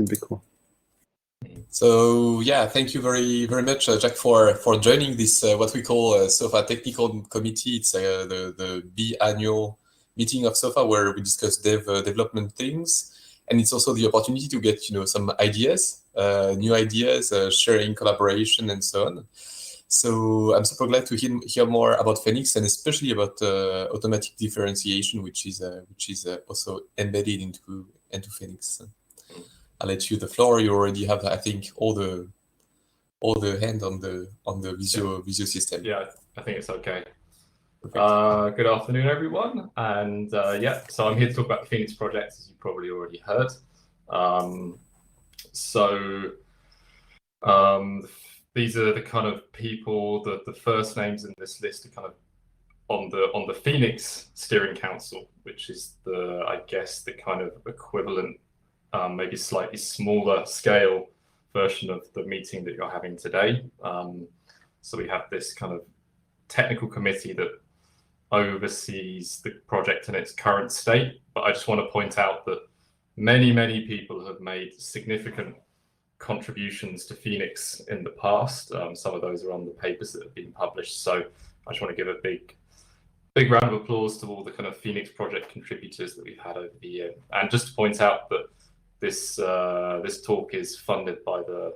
It'd be cool. So yeah, thank you very much, Jack, for joining this what we call SOFA Technical Committee. It's the biannual meeting of SOFA where we discuss development things, and it's also the opportunity to get some ideas, new ideas, sharing, collaboration, and so on. So I'm super glad to hear more about FEniCS, and especially about automatic differentiation, which is also embedded into FEniCS. I'll let you the floor. You already have, I think, all the hand on the Visio system. Yeah, I think it's okay. Good afternoon, everyone, and so I'm here to talk about the FEniCS project, as you probably already heard. These are the kind of people that the first names in this list are kind of on the FEniCS Steering Council, which is I guess the kind of equivalent, maybe slightly smaller scale version of the meeting that you're having today. So we have this kind of technical committee that oversees the project in its current state. But I just want to point out that many people have made significant contributions to FEniCS in the past. Some of those are on the papers that have been published. So I just want to give a big round of applause to all the kind of FEniCS project contributors that we've had over the year. And just to point out that this talk is funded by the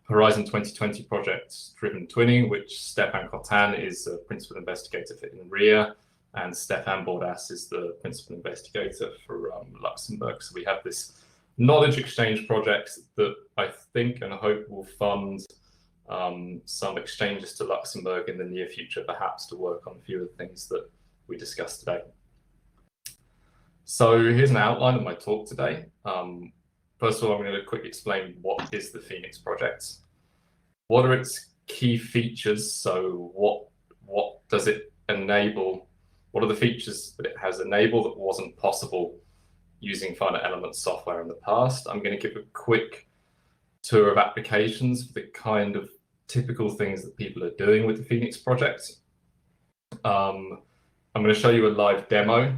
Horizon 2020 project Driven Twinning, which Stéphane Cotin is a principal investigator for INRIA, and Stéphane Bordas is the principal investigator for Luxembourg. So we have this knowledge exchange project that I think and hope will fund some exchanges to Luxembourg in the near future, perhaps to work on a few of the things that we discussed today. So here's an outline of my talk today. First of all, I'm going to quickly explain what is the FEniCS project. What are its key features? So what does it enable? What are the features that it has enabled that wasn't possible using finite element software in the past? I'm going to give a quick tour of applications for the kind of typical things that people are doing with the FEniCS project. I'm going to show you a live demo,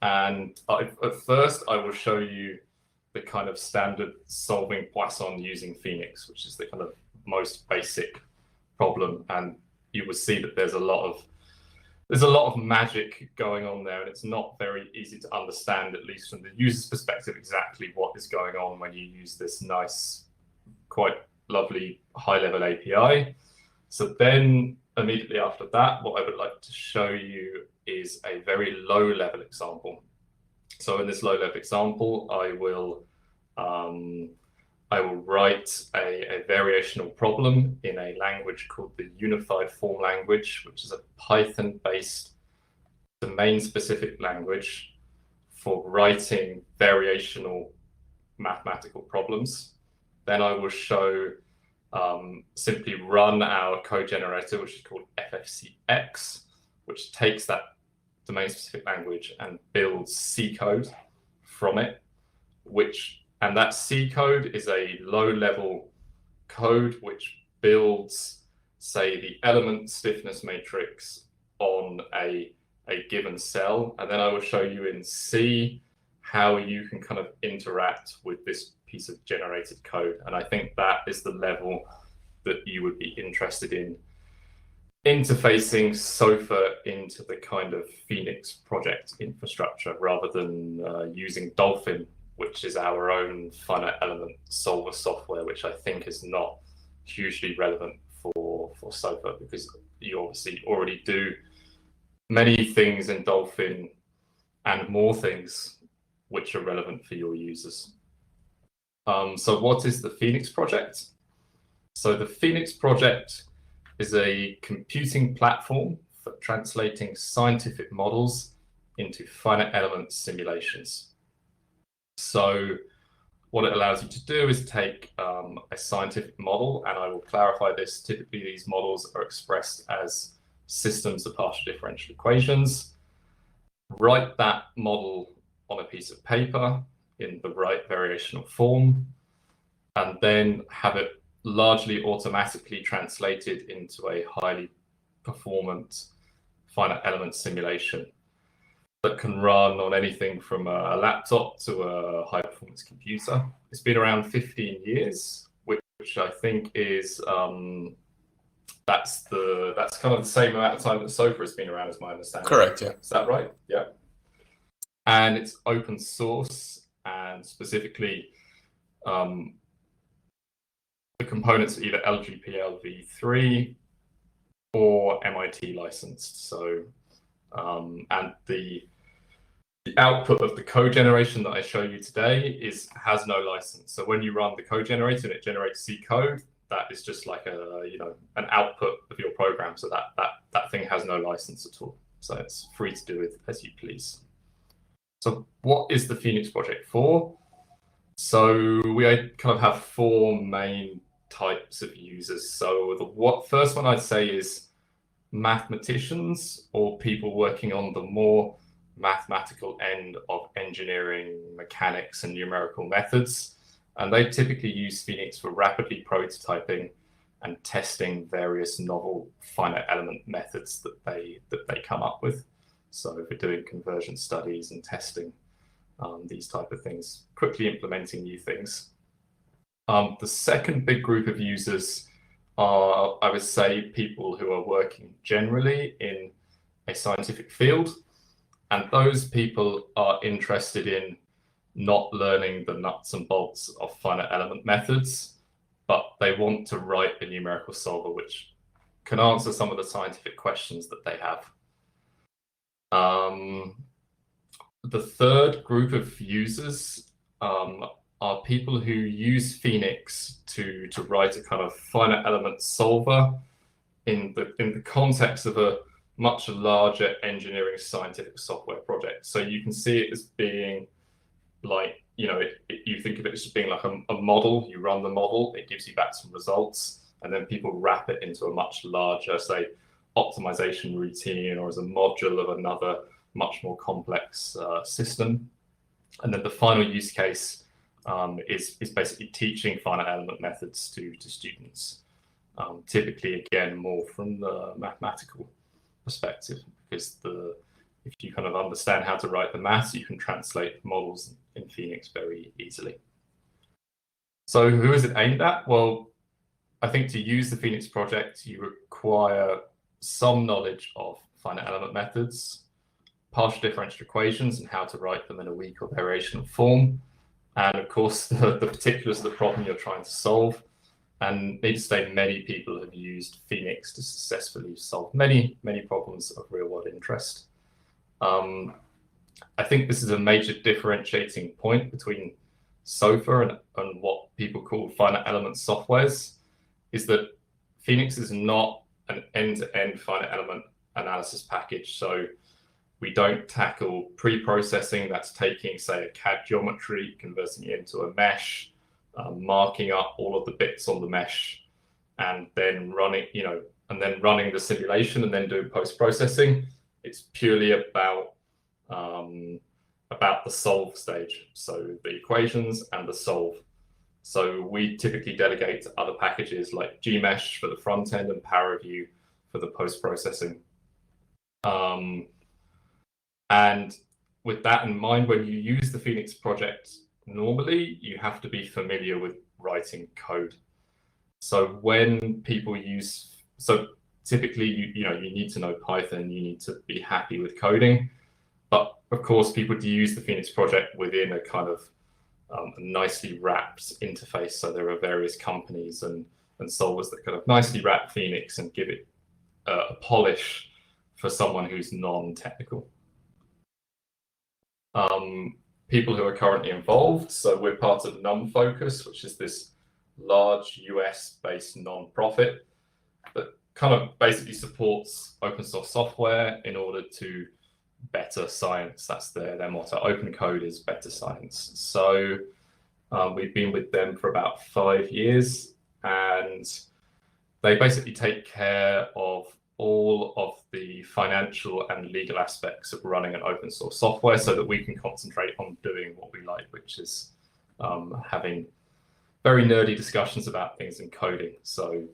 and at first I will show you the kind of standard solving Poisson using FEniCS, which is the kind of most basic problem, and you will see that there's a lot of magic going on there, and it's not very easy to understand, at least from the user's perspective, exactly what is going on when you use this nice, quite lovely high-level API. So then immediately after that, what I would like to show you is a very low-level example. So in this low-level example, I will write a variational problem in a language called the Unified Form language, which is a Python-based domain-specific language for writing variational mathematical problems. Then I will show simply run our code generator, which is called FEniCS, which takes that domain-specific language and builds C code from it, and that C code is a low-level code which builds, say, the element stiffness matrix on a given cell. And then I will show you in C how you can kind of interact with this piece of generated code. And I think that is the level that you would be interested in interfacing SOFA into the kind of FEniCS project infrastructure, rather than using Dolphin, which is our own finite element solver software, which I think is not hugely relevant for SOFA, because you obviously already do many things in Dolphin and more things which are relevant for your users. So what is the FEniCS project? So the FEniCS project is a computing platform for translating scientific models into finite element simulations. So what it allows you to do is take a scientific model, and I will clarify this. Typically, these models are expressed as systems of partial differential equations. Write that model on a piece of paper in the right variational form, and then have it largely automatically translated into a highly performant finite element simulation. that can run on anything from a laptop to a high-performance computer. It's been around 15 years, which I think is that's kind of the same amount of time that SOFA has been around, as my understanding. Correct, yeah. Is that right? Yeah. And it's open source, and specifically the components are either LGPL v3 or MIT licensed. So, and the output of the cogeneration that I show you today has no license. So when you run the cogenerator and it generates C code, that is just like an output of your program. So that thing has no license at all. So it's free to do with as you please. So what is the FEniCS project for? So we kind of have four main types of users. So the first one I'd say is mathematicians or people working on the more mathematical end of engineering, mechanics, and numerical methods. And they typically use FEniCS for rapidly prototyping and testing various novel finite element methods that they come up with. So if we're doing conversion studies and testing these type of things, quickly implementing new things. The second big group of users are, I would say, people who are working generally in a scientific field. And those people are interested in not learning the nuts and bolts of finite element methods, but they want to write a numerical solver which can answer some of the scientific questions that they have. The third group of users are people who use FEniCS to write a kind of finite element solver in the context of a much larger engineering scientific software project. So you can see it as being like, you think of it as just being like a model. You run the model, it gives you back some results, and then people wrap it into a much larger, say, optimization routine or as a module of another much more complex system. And then the final use case is basically teaching finite element methods to students. Typically, again, more from the mathematical perspective, because if you kind of understand how to write the maths, you can translate models in FEniCS very easily. So who is it aimed at? Well, I think to use the FEniCS project, you require some knowledge of finite element methods, partial differential equations and how to write them in a weak or variational form, and of course the particulars of the problem you're trying to solve. And needless to say, many people have used FEniCS to successfully solve many problems of real-world interest. I think this is a major differentiating point between SOFA and what people call finite element softwares, is that FEniCS is not an end-to-end finite element analysis package. So we don't tackle pre-processing. That's taking, say, a CAD geometry, converting it into a mesh, marking up all of the bits on the mesh, and then running the simulation and then doing post-processing. It's purely about the solve stage, so the equations and the solve. So we typically delegate to other packages like Gmesh for the front end and ParaView for the post-processing. And with that in mind, when you use the FEniCS project, normally you have to be familiar with writing code. So when people typically you need to know Python, you need to be happy with coding. But of course, people do use the FEniCS project within a kind of nicely wrapped interface. So there are various companies and solvers that kind of nicely wrap FEniCS and give it a polish for someone who's non-technical. People who are currently involved. So we're part of NumFocus, which is this large US-based non-profit that kind of basically supports open source software in order to better science. That's their motto. Open code is better science. So we've been with them for about 5 years, and they basically take care of all of the financial and legal aspects of running an open source software so that we can concentrate on doing what we like, which is having very nerdy discussions about things in coding. So,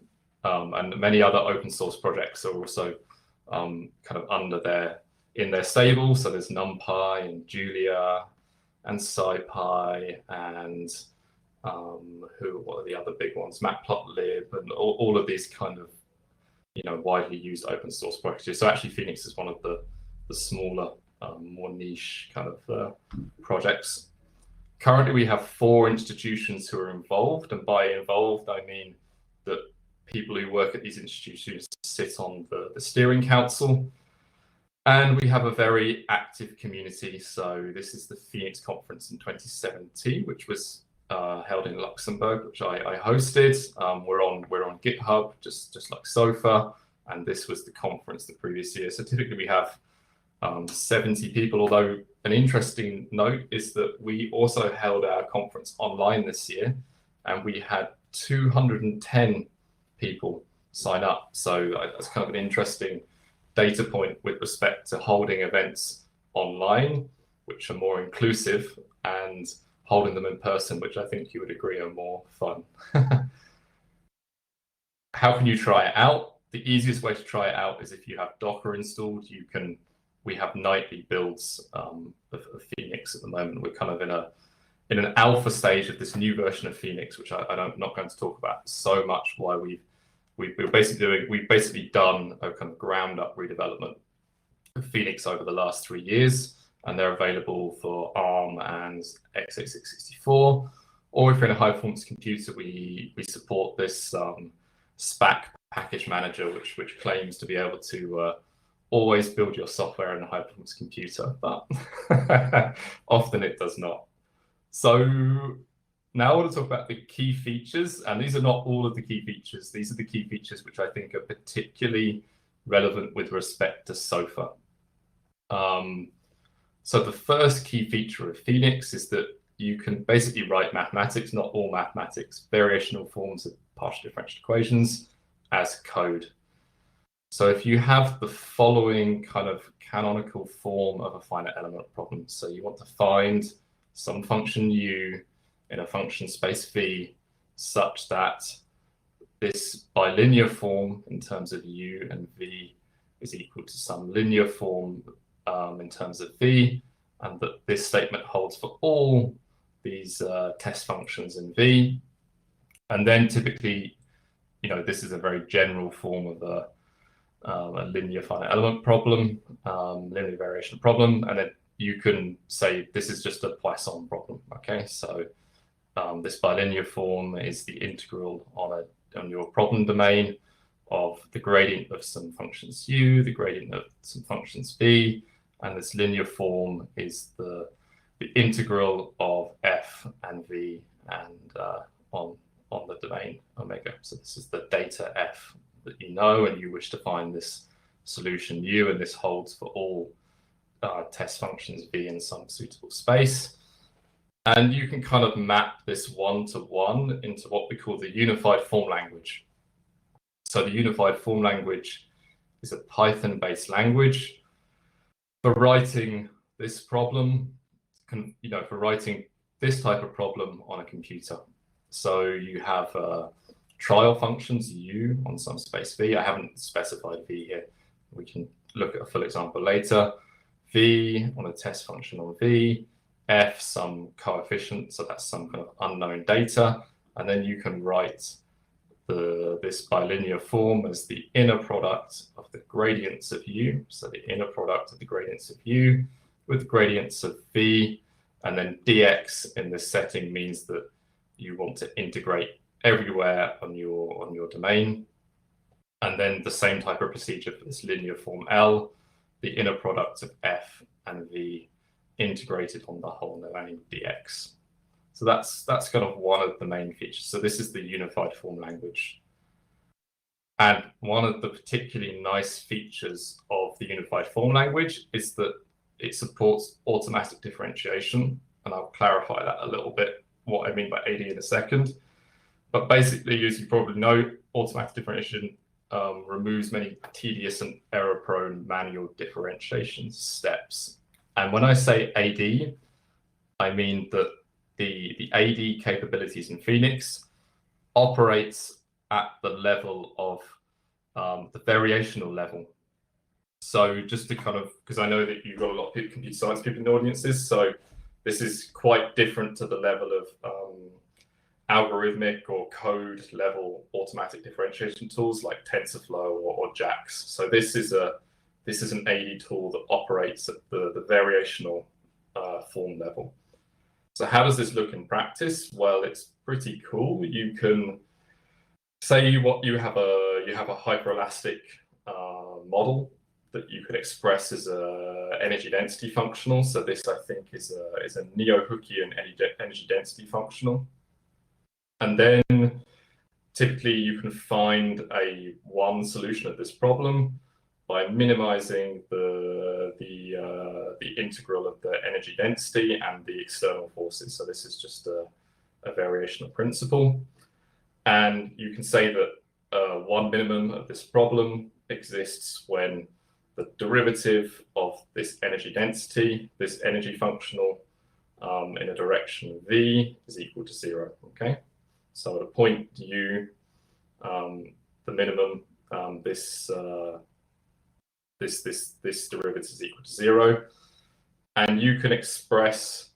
and many other open source projects are also kind of under their in their stable. So there's NumPy and Julia and SciPy and what are the other big ones? Matplotlib and all of these kind of widely used open source packages. So actually, FEniCS is one of the smaller, more niche kind of projects. Currently, we have 4 institutions who are involved, and by involved, I mean that people who work at these institutions sit on the steering council. And we have a very active community. So this is the FEniCS conference in 2017, which was held in Luxembourg, which I hosted. We're on GitHub, just like SOFA, and this was the conference the previous year. So typically we have 70 people, although an interesting note is that we also held our conference online this year, and we had 210 people sign up. So that's kind of an interesting data point with respect to holding events online, which are more inclusive, and holding them in person, which I think you would agree are more fun. How can you try it out? The easiest way to try it out is if you have Docker installed. We have nightly builds of FEniCS at the moment. We're kind of in an alpha stage of this new version of FEniCS, which I'm not going to talk about so much. Why we've basically done a kind of ground up redevelopment of FEniCS over the last 3 years, and they're available for ARM and x86-64. Or if you're in a high performance computer, we support this SPAC package manager, which claims to be able to always build your software in a high performance computer, but often it does not. So now I want to talk about the key features, and these are not all of the key features. These are the key features which I think are particularly relevant with respect to SOFA. So the first key feature of FEniCS is that you can basically write mathematics, not all mathematics, variational forms of partial differential equations as code. So if you have the following kind of canonical form of a finite element problem, so you want to find some function u in a function space V such that this bilinear form in terms of u and v is equal to some linear form in terms of v, and that this statement holds for all these test functions in v. And then typically, this is a very general form of a linear finite element problem, linear variation problem, and then you can say this is just a Poisson problem. Okay, so this bilinear form is the integral on your problem domain of the gradient of some functions u, the gradient of some functions v, and this linear form is the integral of f and v and on the domain omega. So this is the data f that you know, and you wish to find this solution u, and this holds for all test functions v in some suitable space. And you can kind of map this one-to-one into what we call the unified form language. So the unified form language is a Python-based language for writing this problem, for writing this type of problem on a computer. So you have trial functions u on some space v. I haven't specified v here. We can look at a full example later. V on a test function on v, f some coefficient, so that's some kind of unknown data, and then you can write this bilinear form as the inner product of the gradients of u, so the inner product of the gradients of u with gradients of v, and then dx in this setting means that you want to integrate everywhere on your domain. And then the same type of procedure for this linear form L, the inner product of f and v integrated on the whole domain dx. So that's kind of one of the main features. So this is the unified form language. And one of the particularly nice features of the unified form language is that it supports automatic differentiation. And I'll clarify that a little bit, what I mean by AD in a second. But basically, as you probably know, automatic differentiation removes many tedious and error-prone manual differentiation steps. And when I say AD, I mean that the AD capabilities in FEniCS operates at the level of the variational level. So just to kind of, because I know that you've got a lot of computer science people in the audiences, so this is quite different to the level of algorithmic or code level automatic differentiation tools like TensorFlow or JAX. So this is an AD tool that operates at the variational form level. So how does this look in practice? Well, it's pretty cool. You can say you have a hyperelastic model that you can express as a energy density functional. So this, I think, is a neo-Hookean energy density functional. And then typically you can find one solution of this problem by minimizing the integral of the energy density and the external forces. So this is just a variational principle. And you can say that one minimum of this problem exists when the derivative of this energy density, this energy functional in a direction v is equal to 0. Okay, so at a point u, the minimum, this derivative is equal to 0, and you can express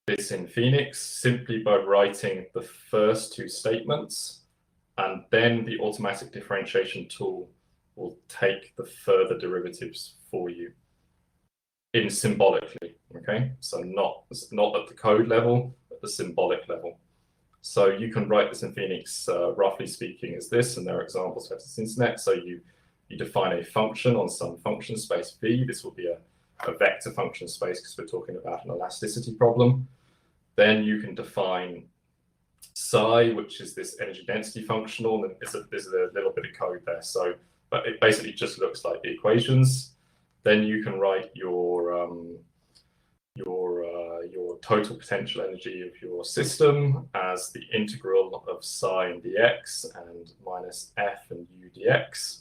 this in FEniCS simply by writing the first two statements, and then the automatic differentiation tool will take the further derivatives for you in symbolically. Okay, so not at the code level, at the symbolic level. So you can write this in FEniCS, roughly speaking, as this, and there are examples for this internet. So you define a function on some function space V. This will be a vector function space because we're talking about an elasticity problem. Then you can define psi, which is this energy density functional, and there's a little bit of code there. So, but it basically just looks like the equations. Then you can write your total potential energy of your system as the integral of psi and dx and minus f and u dx.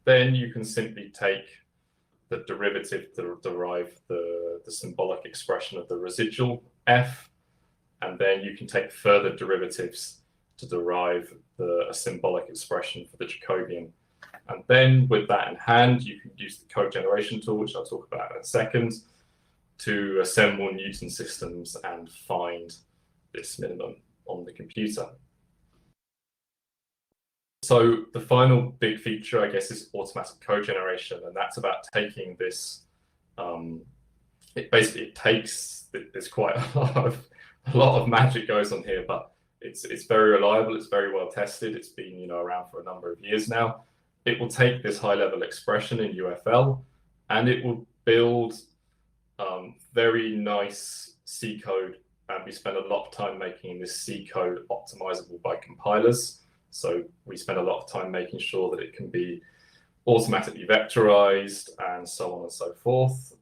Then you can simply take the derivative to derive the symbolic expression of the residual f, and then you can take further derivatives to derive a symbolic expression for the Jacobian. And then with that in hand, you can use the cogeneration tool, which I'll talk about in a second, to assemble Newton systems and find this minimum on the computer. So the final big feature, I guess, is automatic cogeneration, and that's about taking this. It takes. There's quite a lot of magic goes on here, but it's very reliable. It's very well tested. It's been around for a number of years now. It will take this high-level expression in UFL, and it will build very nice C code. And we spend a lot of time making this C code optimizable by compilers. So we spend a lot of time making sure that it can be automatically vectorized and so on and so forth.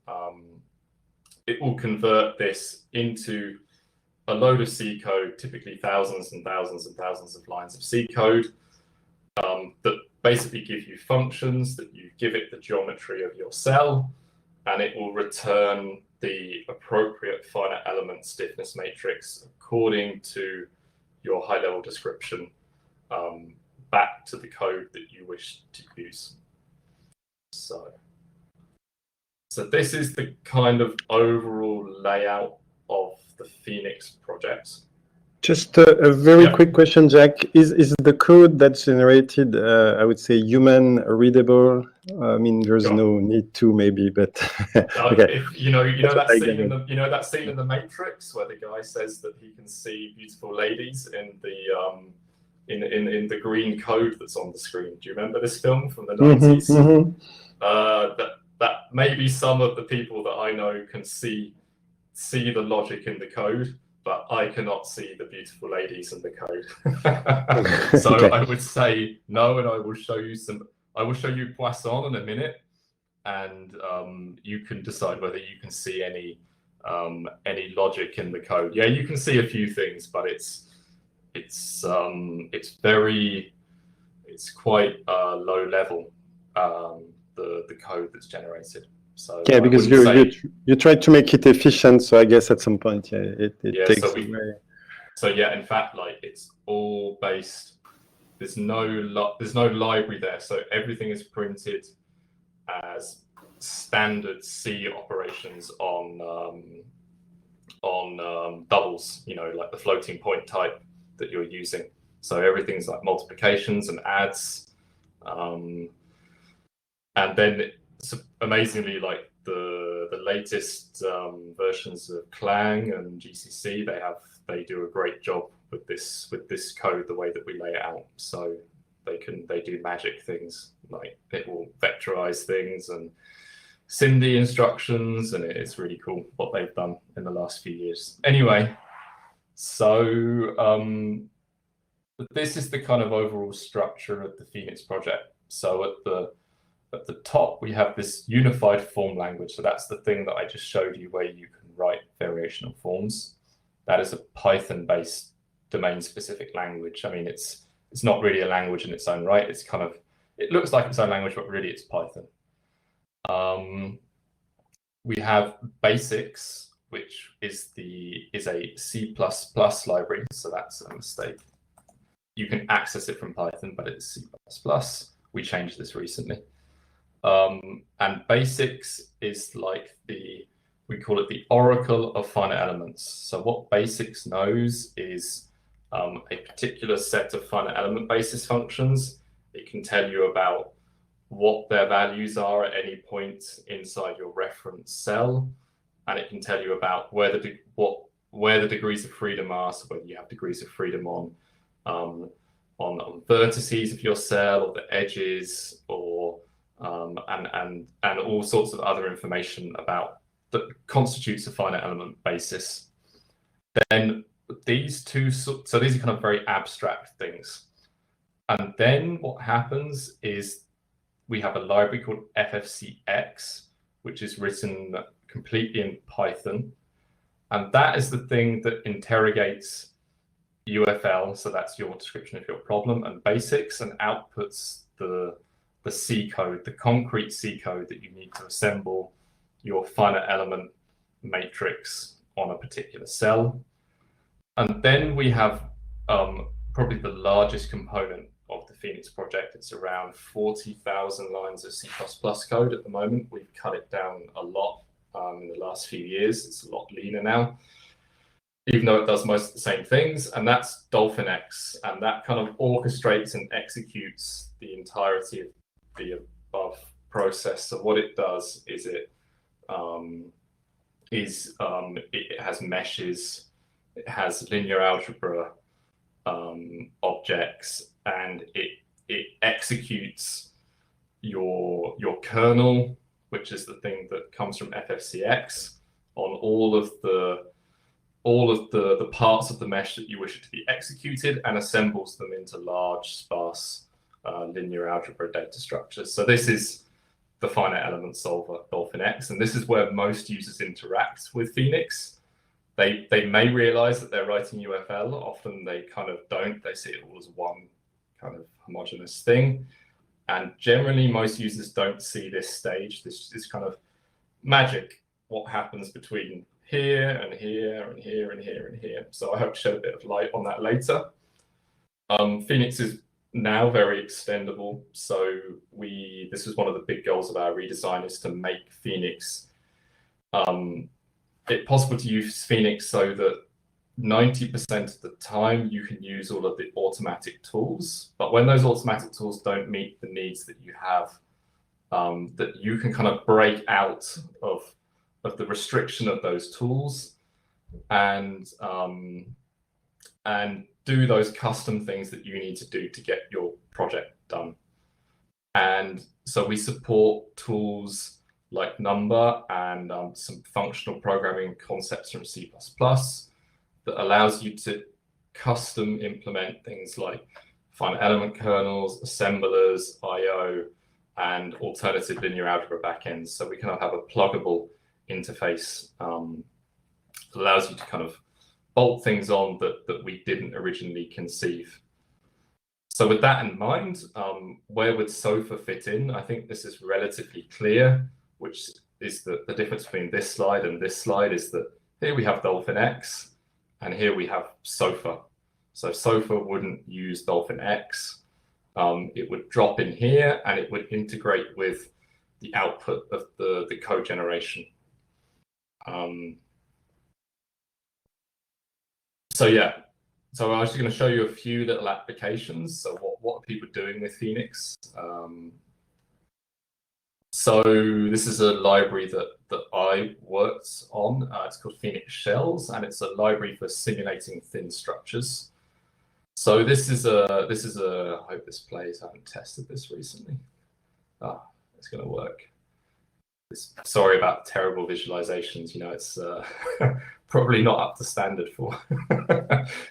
It will convert this into a load of C code, typically thousands and thousands and thousands of lines of C code that basically give you functions, that you give it the geometry of your cell, and it will return the appropriate finite element stiffness matrix according to your high-level description back to the code that you wish to use. So this is the kind of overall layout of the FEniCS project. Just a very quick question, Jack. Is the code that's generated, I would say, human readable? I mean, there's no need to, maybe, but okay. If, you know that scene in the Matrix where the guy says that he can see beautiful ladies in the green code that's on the screen. Do you remember this film from the 90s? That maybe some of the people that I know can see the logic in the code, but I cannot see the beautiful ladies in the code. So okay. I would say no, and I will show you Poisson in a minute, and you can decide whether you can see any logic in the code. Yeah, you can see a few things, but it's quite low level, the code that's generated. So yeah, because you try to make it efficient, so I guess at some point, yeah, it takes away. So yeah, in fact, like it's all based. There's no library there, so everything is printed as standard C operations on doubles, like the floating point type that you're using. So everything's like multiplications and adds. And then amazingly, like the latest versions of Clang and GCC, they do a great job with this code, the way that we lay it out. So they do magic things, like it will vectorize things and SIMD instructions, and it's really cool what they've done in the last few years. Anyway, so this is the kind of overall structure of the FEniCS project. So at the top, we have this unified form language. So that's the thing that I just showed you, where you can write variational forms. That is a Python-based domain-specific language. I mean, it's not really a language in its own right. It looks like its own language, but really it's Python. We have BASICS, which is a C++ library. So that's a mistake. You can access it from Python, but it's C++. We changed this recently. And BASICS is like we call it the oracle of finite elements. So what BASICS knows is a particular set of finite element basis functions. It can tell you about what their values are at any point inside your reference cell, and it can tell you about where the degrees of freedom are, so whether you have degrees of freedom on vertices of your cell or the edges, or and all sorts of other information about that constitutes a finite element basis. Then these two, so these are kind of very abstract things. And then what happens is we have a library called FEniCS, which is written completely in Python. And that is the thing that interrogates UFL, so that's your description of your problem, and BASICS, and outputs the C code, the concrete C code that you need to assemble your finite element matrix on a particular cell. And then we have probably the largest component of the FEniCS project. It's around 40,000 lines of C++ code at the moment. We've cut it down a lot in the last few years. It's a lot leaner now, even though it does most of the same things. And that's FEniCS, and that kind of orchestrates and executes the entirety of the above process. So what it does is it has meshes, it has linear algebra objects, and it executes your kernel, which is the thing that comes from FEniCS, on all of the parts of the mesh that you wish it to be executed, and assembles them into large, sparse linear algebra data structures. So this is the finite element solver, FEniCS, and this is where most users interact with FEniCS. They may realize that they're writing UFL. Often they kind of don't. They see it all as one kind of homogeneous thing. And generally, most users don't see this stage, this kind of magic, what happens between here and here and here and here and here. So I hope to shed a bit of light on that later. FEniCS is now very extendable. So this was one of the big goals of our redesign, is to make FEniCS it's possible to use FEniCS so that 90% of the time you can use all of the automatic tools. But when those automatic tools don't meet the needs that you have, that you can kind of break out of the restriction of those tools and do those custom things that you need to do to get your project done. And so we support tools like Number and some functional programming concepts from C++ that allows you to custom implement things like finite element kernels, assemblers, I/O, and alternative linear algebra backends. So we kind of have a pluggable interface that allows you to kind of bolt things on that we didn't originally conceive. So with that in mind, where would SOFA fit in? I think this is relatively clear, which is the difference between this slide and this slide is that here we have FEniCS and here we have SOFA. So SOFA wouldn't use FEniCS. It would drop in here and it would integrate with output of the cogeneration. So yeah, so I'm actually going to show you a few little applications. So what are people doing with FEniCS? So this is a library that I worked on. It's called FEniCS Shells, and it's a library for simulating thin structures. So this is a I hope this plays. I haven't tested this recently. It's going to work. Sorry about terrible visualizations. You know, it's probably not up to standard for.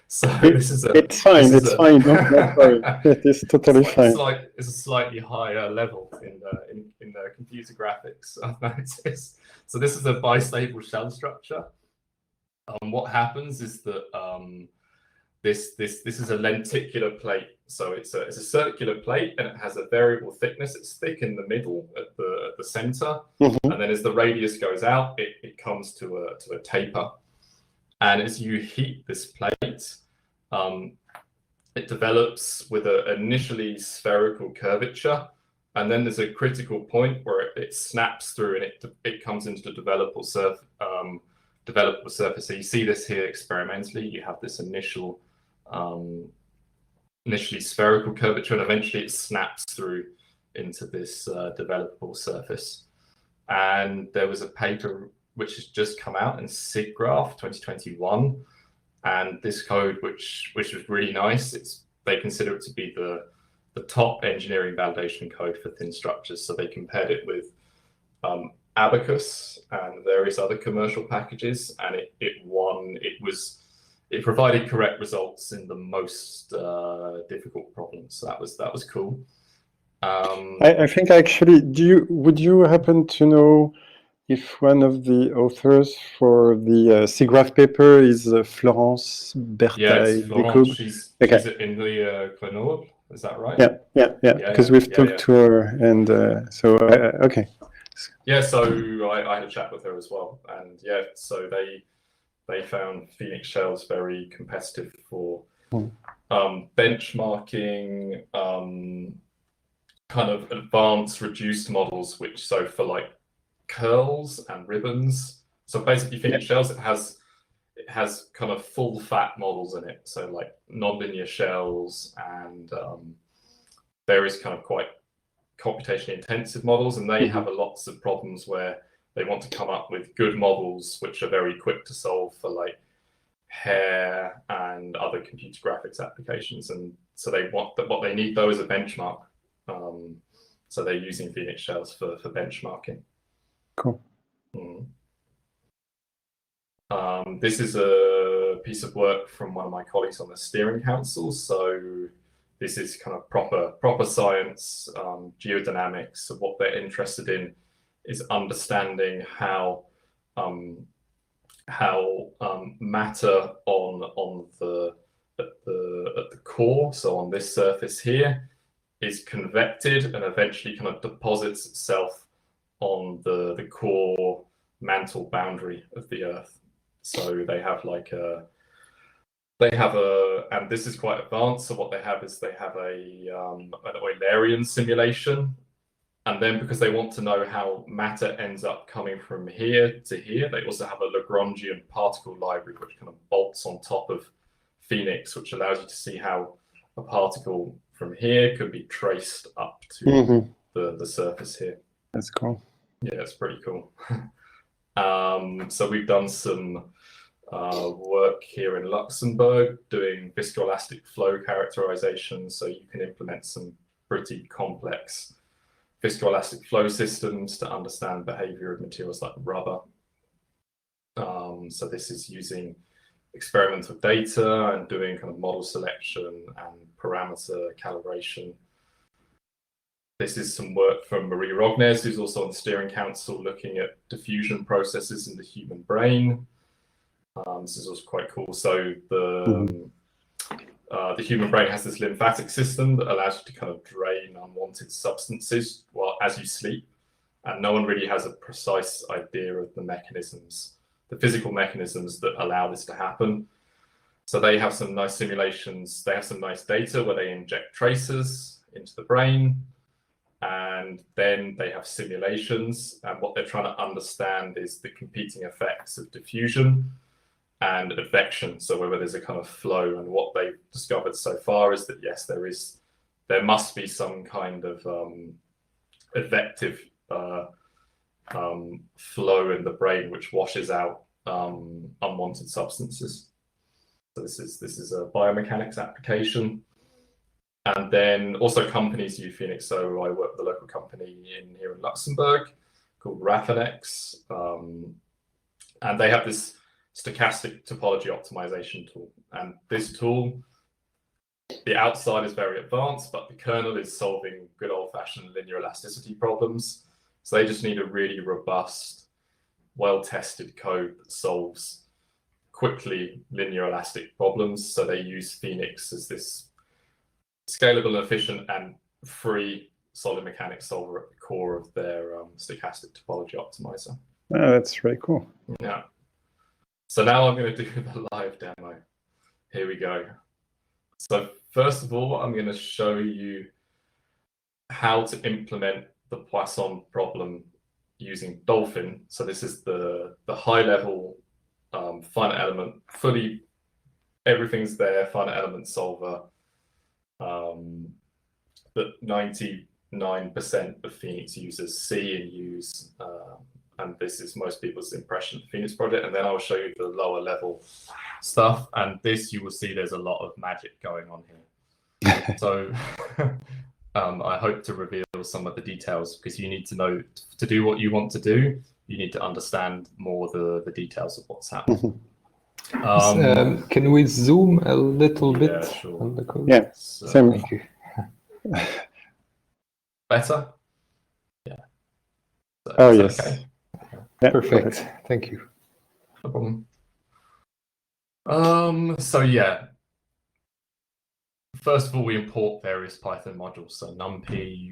So this is it's fine. It's fine. Don't worry. It is totally fine. It's a slightly higher level in the computer graphics. I've noticed. So this is a bistable shell structure. What happens is that this is a lenticular plate. So it's a circular plate, and it has a variable thickness. It's thick in the middle at the center, and then as the radius goes out, it comes to a taper. And as you heat this plate, it develops with an initially spherical curvature, and then there's a critical point where it snaps through, and it comes into the developable surface. So you see this here experimentally. You have this initially spherical curvature, and eventually it snaps through into this developable surface. And there was a paper which has just come out in SIGGRAPH 2021, and this code, which was really nice. They consider it to be the top engineering validation code for thin structures. So they compared it with Abacus and various other commercial packages, and it won. It provided correct results in the most difficult problems. So that was cool. I think actually, would you happen to know if one of the authors for the SIGGRAPH paper is Florence Bertaille? Yeah, it's Florence. She's in the Grenoble. Is that right? Yeah. Because we've talked to her, and so okay. Yeah, so I had a chat with her as well, and yeah, so they found FEniCS shells very competitive for benchmarking, kind of advanced reduced models, so for like curls and ribbons. So basically FEniCS shells, it has kind of full fat models in it. So like nonlinear shells and various kind of quite computationally intensive models, and they have lots of problems where they want to come up with good models which are very quick to solve for like hair and other computer graphics applications. And so what they need though is a benchmark. So they're using FEniCS shells for benchmarking. Cool. This is a piece of work from one of my colleagues on the steering council. So this is kind of proper science, geodynamics. So what they're interested in is understanding how matter at the core, so on this surface here, is convected and eventually kind of deposits itself on the core mantle boundary of the Earth. So they have and this is quite advanced. So what they have is an Eulerian simulation. And then because they want to know how matter ends up coming from here to here, they also have a Lagrangian particle library, which kind of bolts on top of FEniCS, which allows you to see how a particle from here could be traced up to the surface here. That's cool. Yeah, it's pretty cool. So we've done some work here in Luxembourg doing viscoelastic flow characterization. So you can implement some pretty complex viscoelastic flow systems to understand behavior of materials like rubber. So this is using experimental data and doing kind of model selection and parameter calibration. This is some work from Marie Rognes, who's also on the steering council, looking at diffusion processes in the human brain. This is also quite cool. So the human brain has this lymphatic system that allows you to kind of drain unwanted substances as you sleep. And no one really has a precise idea of the mechanisms, the physical mechanisms that allow this to happen. So they have some nice simulations. They have some nice data where they inject tracers into the brain. And then they have simulations, and what they're trying to understand is the competing effects of diffusion and advection. So whether there's a kind of flow, and what they've discovered so far is that yes, there must be some kind of advective flow in the brain which washes out unwanted substances. So this is a biomechanics application. And then also companies use FEniCS. So I work with a local company here in Luxembourg called FEniCS. And they have this stochastic topology optimization tool. And this tool, the outside is very advanced, but the kernel is solving good old-fashioned linear elasticity problems. So they just need a really robust, well-tested code that solves quickly linear elastic problems. So they use FEniCS as this scalable and efficient and free solid mechanics solver at the core of their stochastic topology optimizer. Oh, that's very cool. Yeah. So now I'm going to do the live demo. Here we go. So first of all, I'm going to show you how to implement the Poisson problem using Dolphin. So this is the high level finite element, fully everything's there, finite element solver that 99% of FEniCS users see and use. And this is most people's impression of the FEniCS project. And then I'll show you the lower level stuff. And this, you will see there's a lot of magic going on here. So I hope to reveal some of the details, because you need to know, to do what you want to do, you need to understand more the details of what's happening. Can we zoom a little bit sure. on the code? Yeah, So, same. Thank you. better? Yeah. So, Oh, is yes. that okay? Yeah, Perfect. Thank you. No problem. So yeah, first of all, we import various Python modules. So NumPy,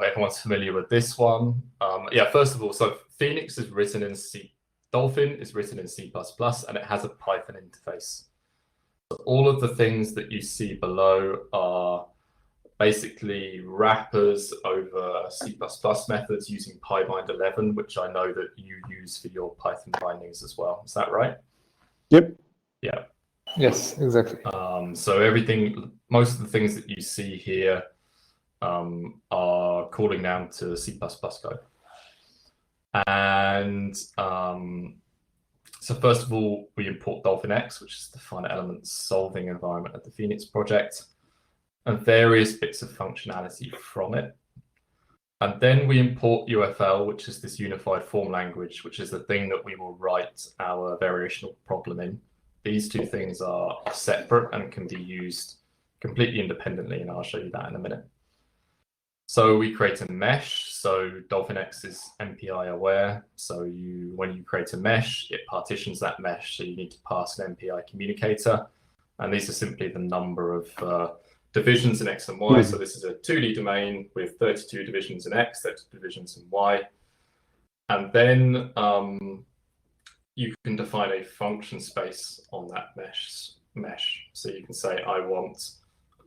everyone's familiar with this one. Yeah, first of all, so FEniCS is written in C. Dolphin is written in C++, and it has a Python interface. So all of the things that you see below are basically wrappers over C++ methods using PyBind 11, which I know that you use for your Python bindings as well. Is that right? Yep. Yeah. Yes, exactly. So everything, most of the things that you see here are calling down to C++ code. And so first of all, we import DolphinX, which is the finite element solving environment of the FEniCS project, and various bits of functionality from it. And then we import UFL, which is this unified form language, which is the thing that we will write our variational problem in. These two things are separate and can be used completely independently, and I'll show you that in a minute. So we create a mesh. So DolphinX is MPI aware. So when you create a mesh, it partitions that mesh. So you need to pass an MPI communicator. And these are simply the number of divisions in X and Y. So this is a 2D domain with 32 divisions in X, 32 divisions in Y. And then you can define a function space on that mesh. So you can say, I want,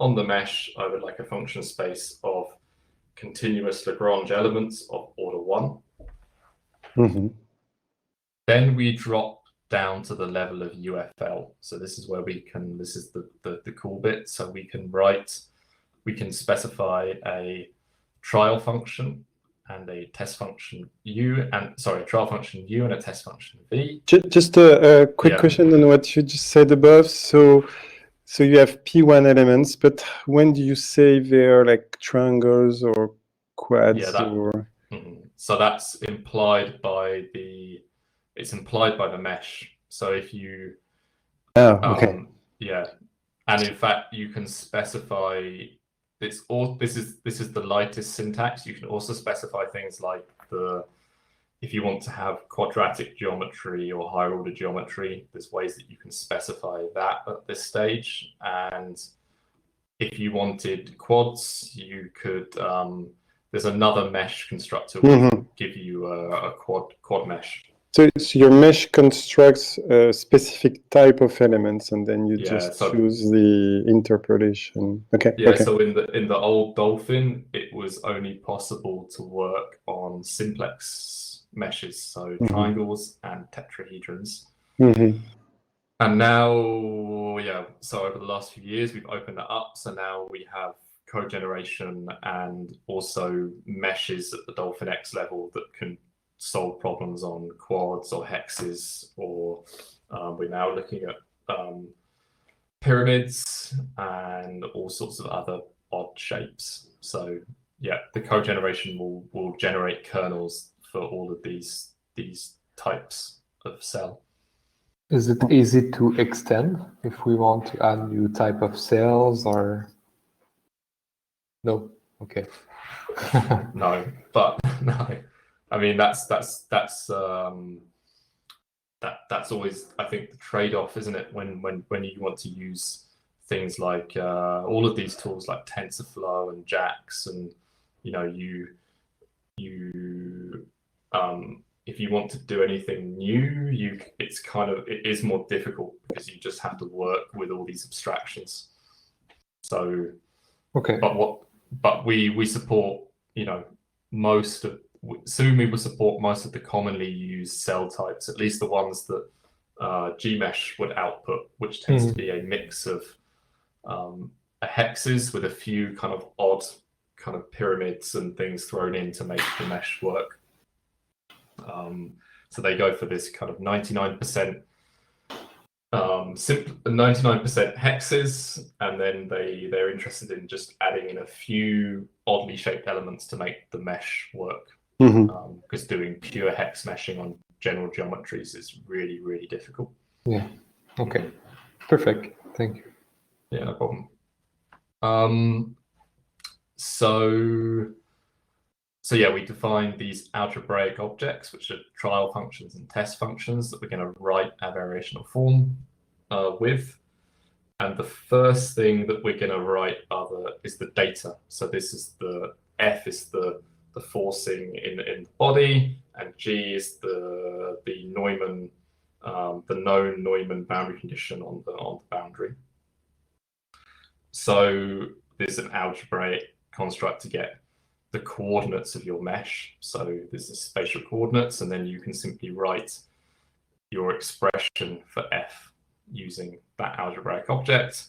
on the mesh, I would like a function space of continuous Lagrange elements of order 1. Mm-hmm. Then we drop down to the level of UFL. So this is where we can, this is the cool bit. So we can specify a trial function and a test function U, and sorry, a trial function U and a test function V. Just a quick question on what you just said above. So you have P1 elements, but when do you say they're like triangles or quads? So that's implied by the, it's implied by the mesh. So if you, yeah, and in fact you can specify, this is the lightest syntax. You can also specify things like if you want to have quadratic geometry or higher order geometry, there's ways that you can specify that at this stage. And if you wanted quads, you could, there's another mesh constructor which will give you a quad mesh. So your mesh constructs a specific type of elements, and then you just choose the interpolation. Okay. Yeah. Okay. So in the old Dolphin, it was only possible to work on simplex meshes, so triangles and tetrahedrons. And now, so over the last few years, we've opened that up. So now we have cogeneration and also meshes at the DolphinX level that can solve problems on quads or hexes, or we're now looking at pyramids and all sorts of other odd shapes. So yeah, the cogeneration will generate kernels for all of these types of cell. Is it easy to extend if we want to add new type of cells, or no? Okay. No, but no. I mean, that's always, I think, the trade-off, isn't it? When you want to use things like all of these tools like TensorFlow and JAX, and if you want to do anything new, it is more difficult because you just have to work with all these abstractions. So, okay. But we support, soon we will support most of the commonly used cell types, at least the ones that Gmesh would output, which tends to be a mix of hexes with a few kind of odd kind of pyramids and things thrown in to make the mesh work. So they go for this kind of 99% 99% hexes, and then they're interested in just adding in a few oddly shaped elements to make the mesh work. Because doing pure hex meshing on general geometries is really, really difficult. Yeah. Okay. Perfect. Thank you. Yeah, no problem. So yeah, we define these algebraic objects, which are trial functions and test functions that we're going to write our variational form with. And the first thing that we're going to write is the data. So this is the F is the forcing in the body, and G is the Neumann, the known Neumann boundary condition on the boundary. So there's an algebraic construct to get the coordinates of your mesh. So there's the spatial coordinates, and then you can simply write your expression for F using that algebraic object,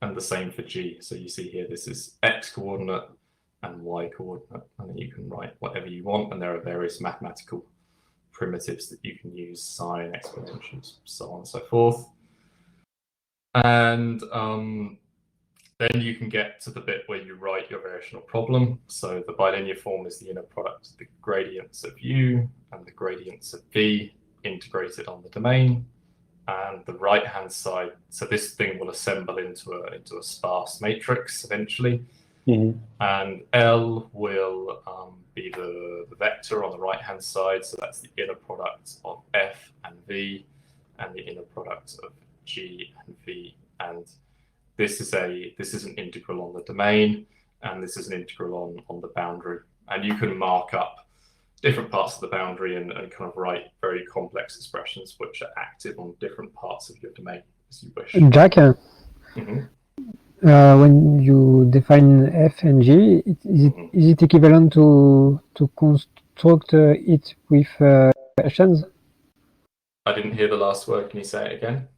and the same for G. So you see here, this is X coordinate and Y coordinate, and then you can write whatever you want, and there are various mathematical primitives that you can use, sine, exponentials, so on and so forth. And then you can get to the bit where you write your variational problem. So the bilinear form is the inner product of the gradients of U and the gradients of V integrated on the domain. And the right-hand side, so this thing will assemble into a sparse matrix eventually. And L will be the vector on the right-hand side. So that's the inner product of F and V, and the inner product of G and V. And this is an integral on the domain, and this is an integral on the boundary. And you can mark up different parts of the boundary and kind of write very complex expressions which are active on different parts of your domain as you wish. Jack, when you define F and G, is it equivalent to construct it with expressions? I didn't hear the last word. Can you say it again?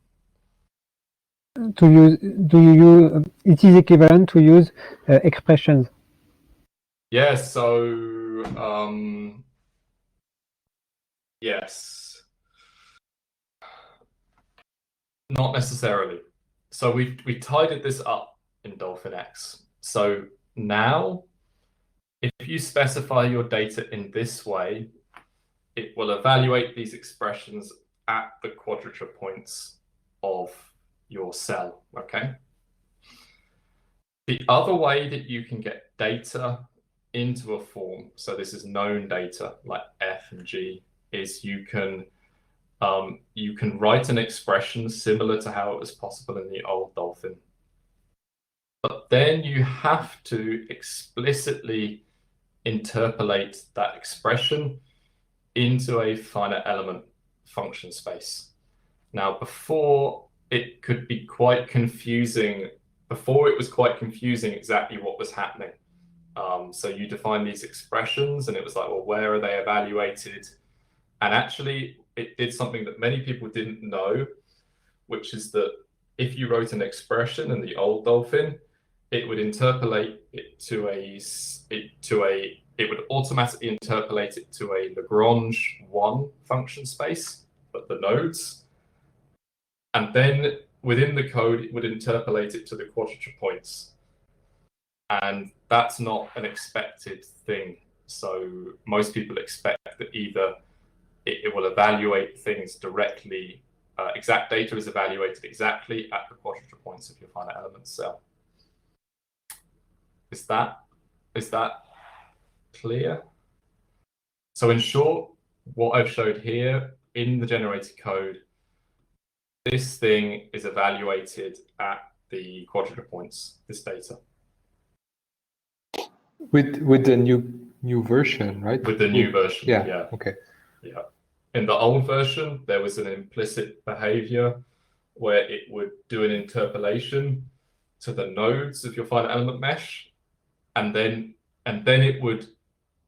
It is equivalent to use expressions? Yeah, so yes. Not necessarily. So we tidied this up in DolphinX. So now, if you specify your data in this way, it will evaluate these expressions at the quadrature points of your cell, okay? The other way that you can get data into a form, so this is known data like F and G, is you can write an expression similar to how it was possible in the old Dolphin. But then you have to explicitly interpolate that expression into a finite element function space. Now, before it could be quite confusing, before it was quite confusing exactly what was happening. So you define these expressions and it was like, well, where are they evaluated? And actually it did something that many people didn't know, which is that if you wrote an expression in the old Dolphin, it would interpolate it to it would automatically interpolate it to a Lagrange 1 function space, but the nodes. And then within the code, it would interpolate it to the quadrature points. And that's not an expected thing. So most people expect that either it will evaluate things directly, exact data is evaluated exactly at the quadrature points of your finite element cell. Is that clear? So in short, what I've showed here in the generated code, this thing is evaluated at the quadrature points, this data. With the new version, right? With the new version, yeah. Okay. Yeah. In the old version, there was an implicit behavior where it would do an interpolation to the nodes of your finite element mesh, and then it would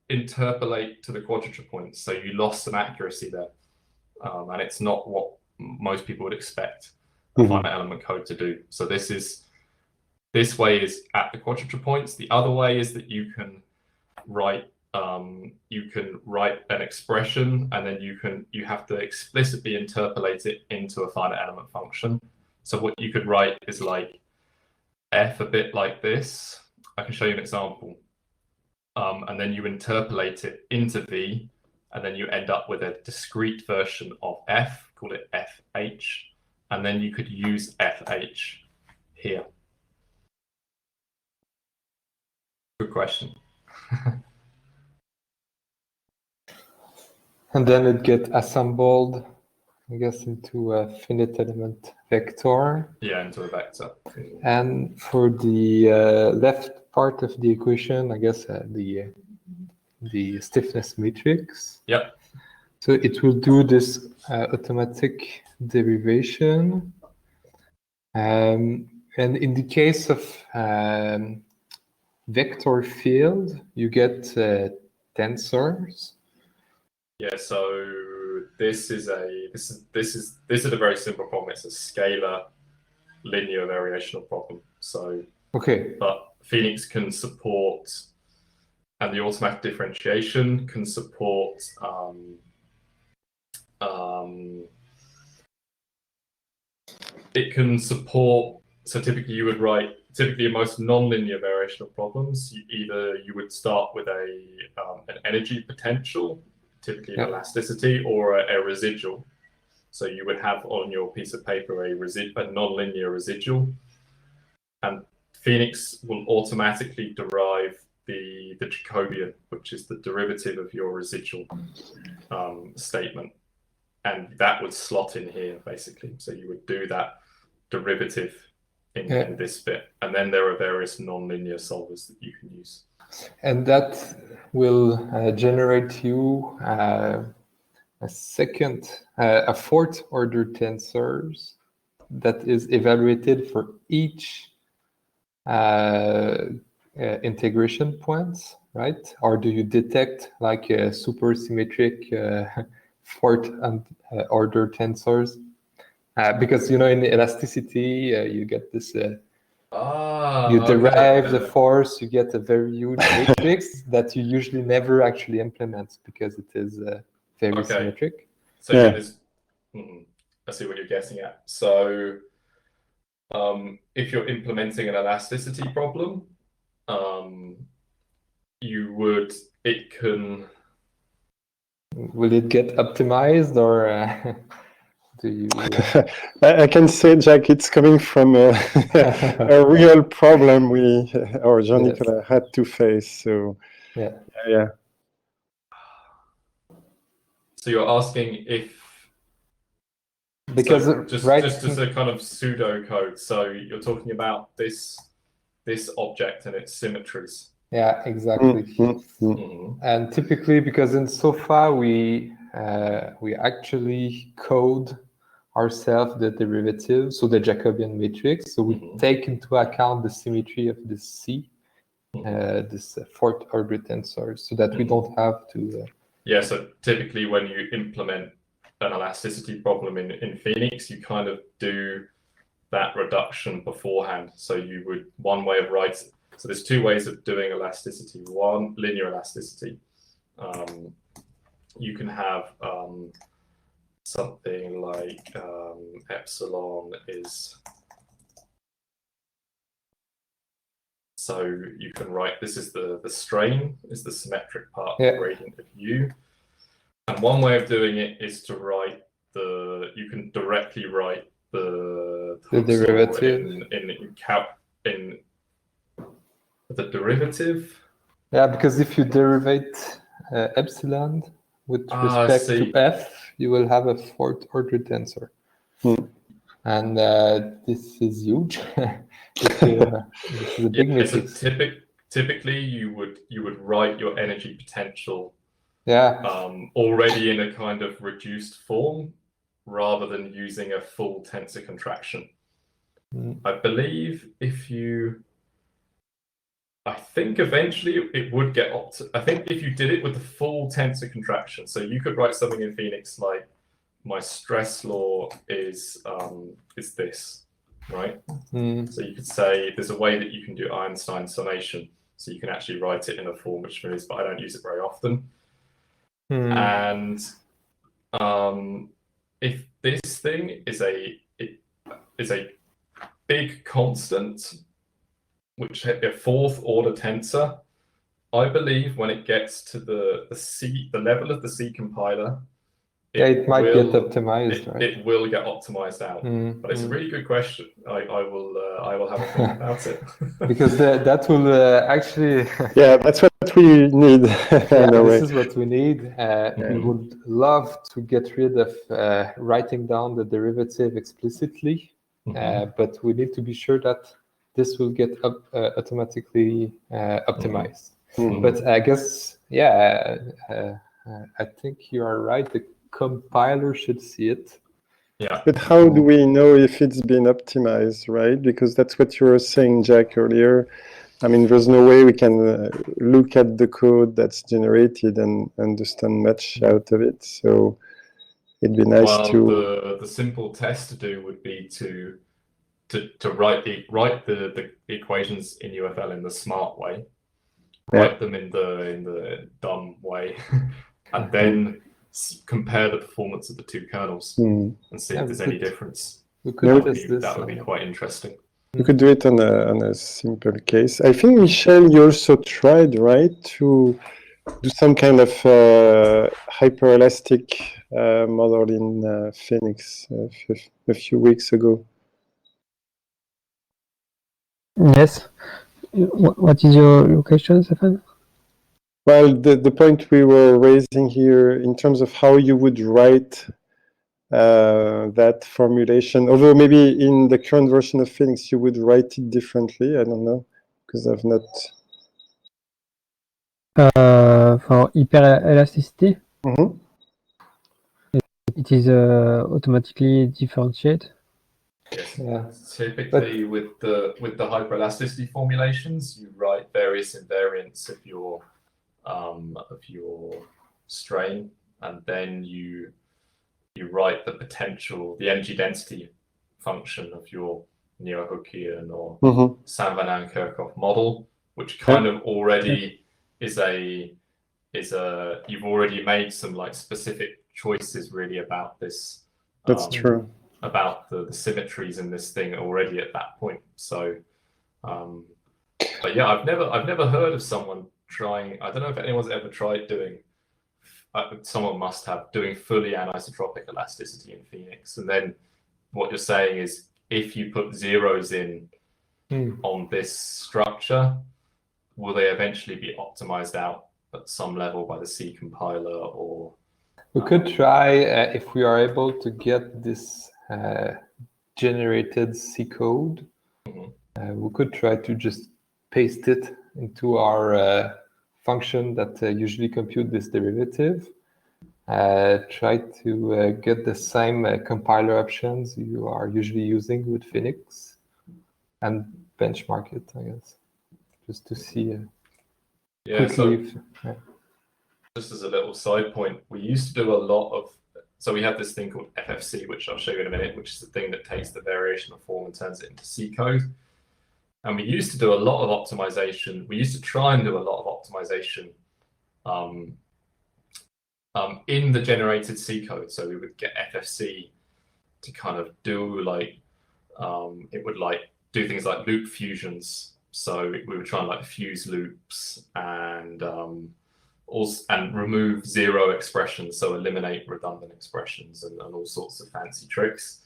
interpolate to the quadrature points. So you lost some accuracy there, and it's not what most people would expect a finite element code to do. So this way is at the quadrature points. The other way is that you can write an expression, and then you have to explicitly interpolate it into a finite element function. So what you could write is like f a bit like this. I can show you an example. And then you interpolate it into v, and then you end up with a discrete version of f, call it fh, and then you could use fh here. Good question. And then it gets assembled, I guess, into a finite element vector. Yeah, into a vector. And for the left part of the equation, I guess the stiffness matrix. Yep. So it will do this automatic derivation. And in the case of vector field, you get tensors. Yeah, so this is a very simple problem. It's a scalar linear variational problem. So okay, but FEniCS can support, and the automatic differentiation can support it can support. So typically you would write, in most non-linear variational problems, you would start with an energy potential, typically an elasticity, or a residual. So you would have on your piece of paper a non-linear residual, and FEniCS will automatically derive the Jacobian, which is the derivative of your residual statement, and that would slot in here basically. So you would do that derivative in this bit, and then there are various non-linear solvers that you can use. And that will generate you a fourth order tensors that is evaluated for each integration points, right? Or do you detect like a supersymmetric fourth order tensors? Because in elasticity you get this. You derive the force, you get a very huge matrix that you usually never actually implement because it is very symmetric. So I see what you're getting at. So if you're implementing an elasticity problem, Will it get optimized, or do you? I can say, Jack, it's coming from a real problem Jean-Nicolas had to face. So yeah. So you're asking if, because just as a kind of pseudo code. So you're talking about this object and its symmetries. Yeah, exactly. And typically, because in SOFA we we actually code ourselves the derivative, so the Jacobian matrix. So we take into account the symmetry of this C, this fourth order tensor, so that we don't have to. Yeah. So typically, when you implement an elasticity problem in FEniCS, you kind of do that reduction beforehand. So you would one way of writing. So there's two ways of doing elasticity. One, linear elasticity. You can have something like epsilon is. So you can write, this is the strain, is the symmetric part of the gradient of U. And one way of doing it is to write you can directly write the derivative in the derivative. Yeah, because if you derivate epsilon with respect to f, you will have a fourth order tensor. And this is huge. This is a big matrix. Typically, you would write your energy potential already in a kind of reduced form, rather than using a full tensor contraction. I believe I think eventually it would get I think if you did it with the full tensor contraction, so you could write something in FEniCS like, my stress law is this, right? So you could say there's a way that you can do Einstein summation, so you can actually write it in a form which moves, but I don't use it very often. And if this thing is a big constant, which a fourth order tensor, I believe when it gets to the level of the C compiler, it might get optimized, right? It will get optimized out. But it's a really good question. I will have a think about it. Because that will actually. Yeah, that's what we need. This is what we need. We would love to get rid of writing down the derivative explicitly, but we need to be sure that this will get automatically optimized. But I guess, I think you are right. The compiler should see it. Yeah. But how do we know if it's been optimized, right? Because that's what you were saying, Jack, earlier. I mean, there's no way we can look at the code that's generated and understand much out of it. So it'd be nice to. The simple test to do would be to write the equations in UFL in the smart way, write them in the dumb way, and then compare the performance of the two kernels and see if there's any difference. That would be quite interesting. You could do it on a simple case. I think, Michel, you also tried, right, to do some kind of hyperelastic model in FEniCS a few weeks ago. Yes. What is your question, Stefan? Well, the point we were raising here in terms of how you would write that formulation, although maybe in the current version of FEniCS you would write it differently. I don't know, because I've not. For hyperelasticity, it is automatically differentiate. Yes. Yeah. Typically, with the hyperelasticity formulations, you write various invariants of your strain, and then you write the potential, the energy density function of your Neo-Hookean or Saint-Venant-Kirchhoff model, which kind of already is you've already made some like specific choices really about this. That's true. About the symmetries in this thing already at that point. So, but yeah, I've never heard of someone trying. I don't know if anyone's ever tried doing. Someone must have doing fully anisotropic elasticity in FEniCS. And then what you're saying is, if you put zeros in on this structure, will they eventually be optimized out at some level by the C compiler? Or we could try if we are able to get this generated C code. We could try to just paste it into our function that usually compute this derivative, try to get the same compiler options you are usually using with FEniCS and benchmark it, I guess, just to see quickly. Just as a little side point, we used to do a lot of, so we have this thing called FFC, which I'll show you in a minute, which is the thing that takes the variational form and turns it into C code. And we used to do a lot of optimization. We used to try and do a lot of optimization in the generated C code. So we would get FFC to kind of do like, it would like do things like loop fusions. So we would try and like fuse loops and also, and remove zero expressions, so eliminate redundant expressions and all sorts of fancy tricks.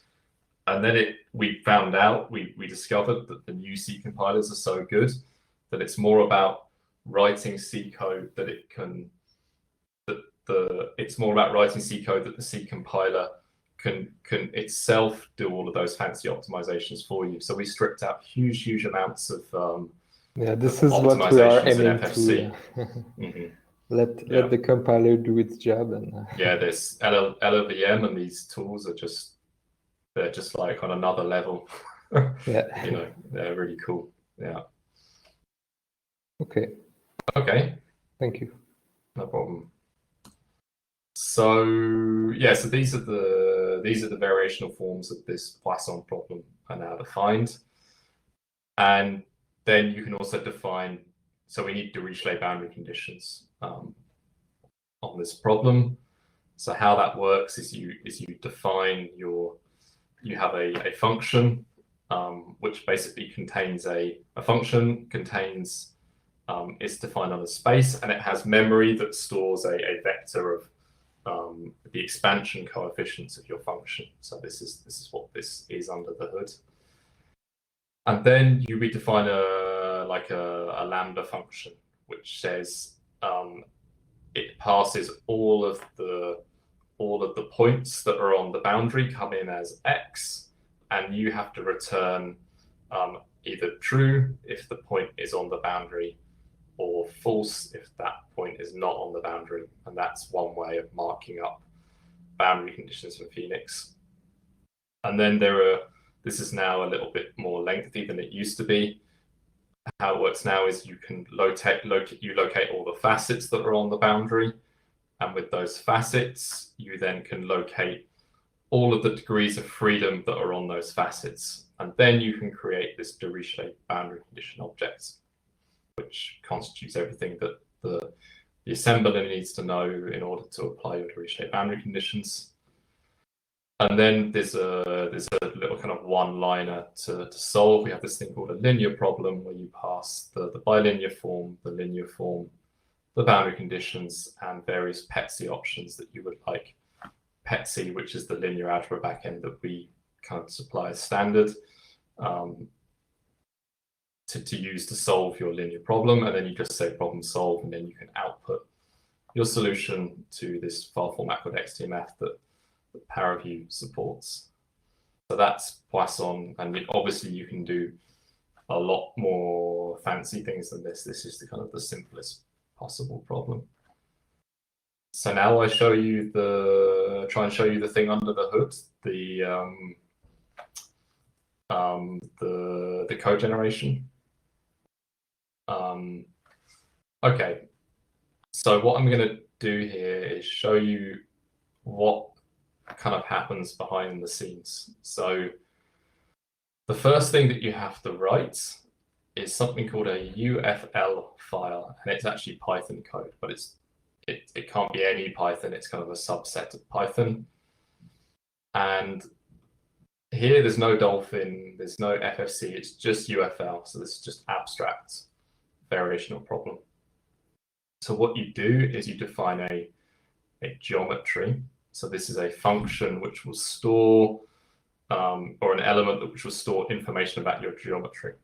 And then we found out, we discovered that the new C compilers are so good that it's more about writing C code that it can, it's more about writing C code that the C compiler can itself do all of those fancy optimizations for you. So we stripped out huge amounts of this is what we are aiming to. Mm-hmm. Let the compiler do its job. And this LLVM and these tools are they're just like on another level. You know, they're really cool. Yeah. Okay. Thank you. No problem. So so these are the variational forms of this Poisson problem are now defined. And then you can also define, so we need Dirichlet boundary conditions on this problem. So how that works is you define you have a function which basically contains a function contains it's defined on a space, and it has memory that stores a vector of the expansion coefficients of your function. So this is what this is under the hood. And then you redefine a lambda function, which says it passes all of the points that are on the boundary come in as x, and you have to return either true if the point is on the boundary, or false if that point is not on the boundary. And that's one way of marking up boundary conditions for FEniCS. And then this is now a little bit more lengthy than it used to be. How it works now is you can locate all the facets that are on the boundary. And with those facets, you then can locate all of the degrees of freedom that are on those facets. And then you can create this Dirichlet boundary condition object, which constitutes everything that the assembler needs to know in order to apply your Dirichlet boundary conditions. And then there's a little kind of one-liner to solve. We have this thing called a linear problem, where you pass the bilinear form, the linear form, the boundary conditions, and various PETC options that you would like. PETC, which is the linear algebra backend that we kind of supply as standard to use to solve your linear problem. And then you just say problem solve, and then you can output your solution to this file format called XTMF that ParaView supports. So that's Poisson, and obviously you can do a lot more fancy things than this. This is the kind of the simplest possible problem. So now I try and show you the thing under the hood, the cogeneration. Okay, so what I'm going to do here is show you what kind of happens behind the scenes. So the first thing that you have to write is something called a Ufl file, and it's actually Python code, but it can't be any Python. It's kind of a subset of Python. And here there's no Dolphin, there's no FFC, it's just UFL. So this is just abstract variational problem. So what you do is you define a geometry. So this is a function which will store, or an element which will store information about your geometry.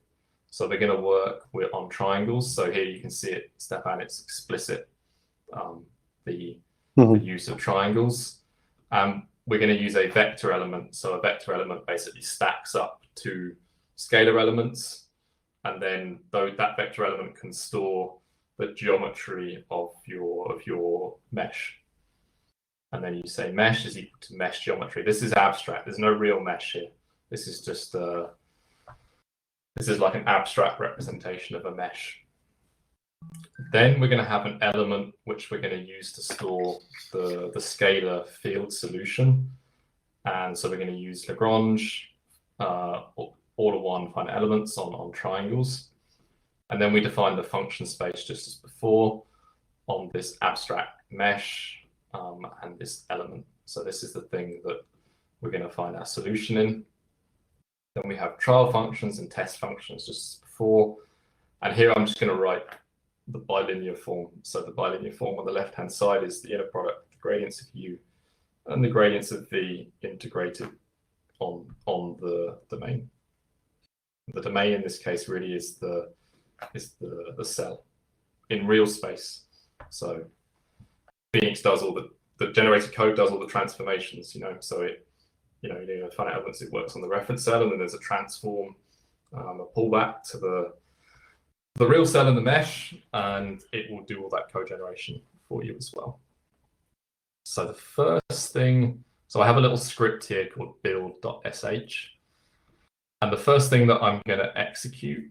So we're going to work on triangles. So here you can see it, Stefan, it's explicit, the use of triangles. We're going to use a vector element. So a vector element basically stacks up to scalar elements. And then that vector element can store the geometry of your mesh. And then you say mesh is equal to mesh geometry. This is abstract. There's no real mesh here. This is just this is like an abstract representation of a mesh. Then we're going to have an element which we're going to use to store the scalar field solution. And so we're going to use Lagrange all-to-one finite elements on triangles. And then we define the function space just as before on this abstract mesh and this element. So this is the thing that we're going to find our solution in. Then we have trial functions and test functions just as before. And here I'm just going to write the bilinear form. So the bilinear form on the left-hand side is the inner product of the gradients of U and the gradients of V integrated on the domain. The domain in this case really is the cell in real space. So FEniCS does all the generated code does all the transformations, so it, finite elements, it works on the reference cell, and then there's a transform, a pullback to the real cell in the mesh, and it will do all that code generation for you as well. So the first thing, so I have a little script here called build.sh, and the first thing that I'm going to execute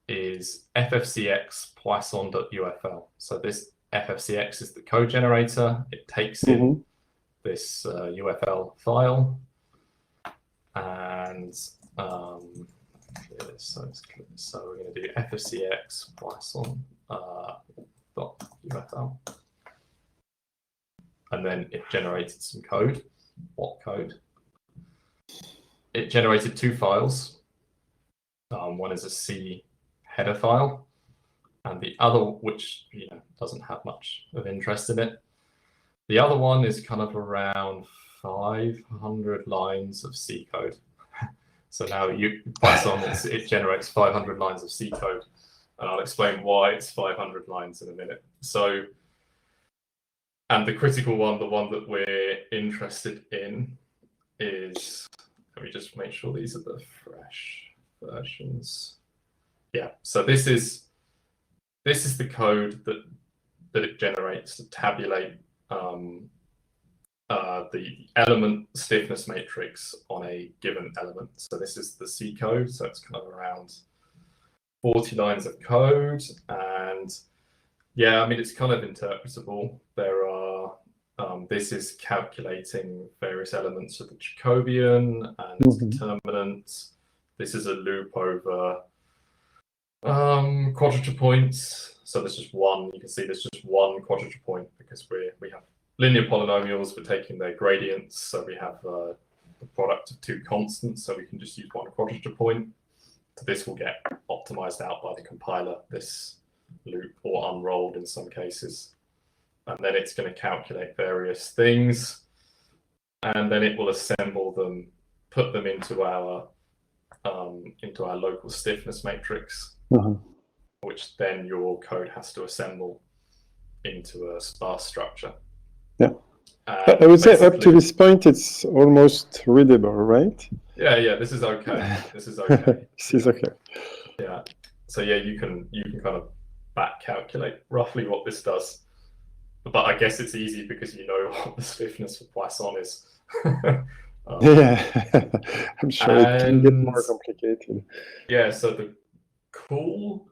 is FFCX Poisson.ufl. So this FFCX is the code generator. It takes in this UFL file, and so we're going to do FFCX Poisson.ufl, and then it generated some code. What code? It generated two files. One is a C header file, and the other, which doesn't have much of interest in it. The other one is kind of around 500 lines of C code. So now Python, it generates 500 lines of C code, and I'll explain why it's 500 lines in a minute. So, and the critical one, the one that we're interested in is, let me just make sure these are the fresh versions. Yeah, so this is the code that it generates to tabulate the element stiffness matrix on a given element. So this is the C code, so it's kind of around 40 lines of code, and yeah, I mean, it's kind of interpretable. There are this is calculating various elements of the Jacobian and its determinant. This is a loop over quadrature points. So there's just one. You can see there's just one quadrature point because we have linear polynomials. We're taking their gradients, so we have the product of two constants. So we can just use one quadrature point. So this will get optimized out by the compiler, this loop, or unrolled in some cases. And then it's going to calculate various things, and then it will assemble them, put them into our local stiffness matrix, which then your code has to assemble into a sparse structure. Yeah. I would say up to this point, it's almost readable, right? Yeah, this is okay. This is okay. This is okay. Yeah. So yeah, you can kind of back calculate roughly what this does. But I guess it's easy because you know what the stiffness for Poisson is. Yeah, I'm sure it can get more complicated. Yeah, so the cool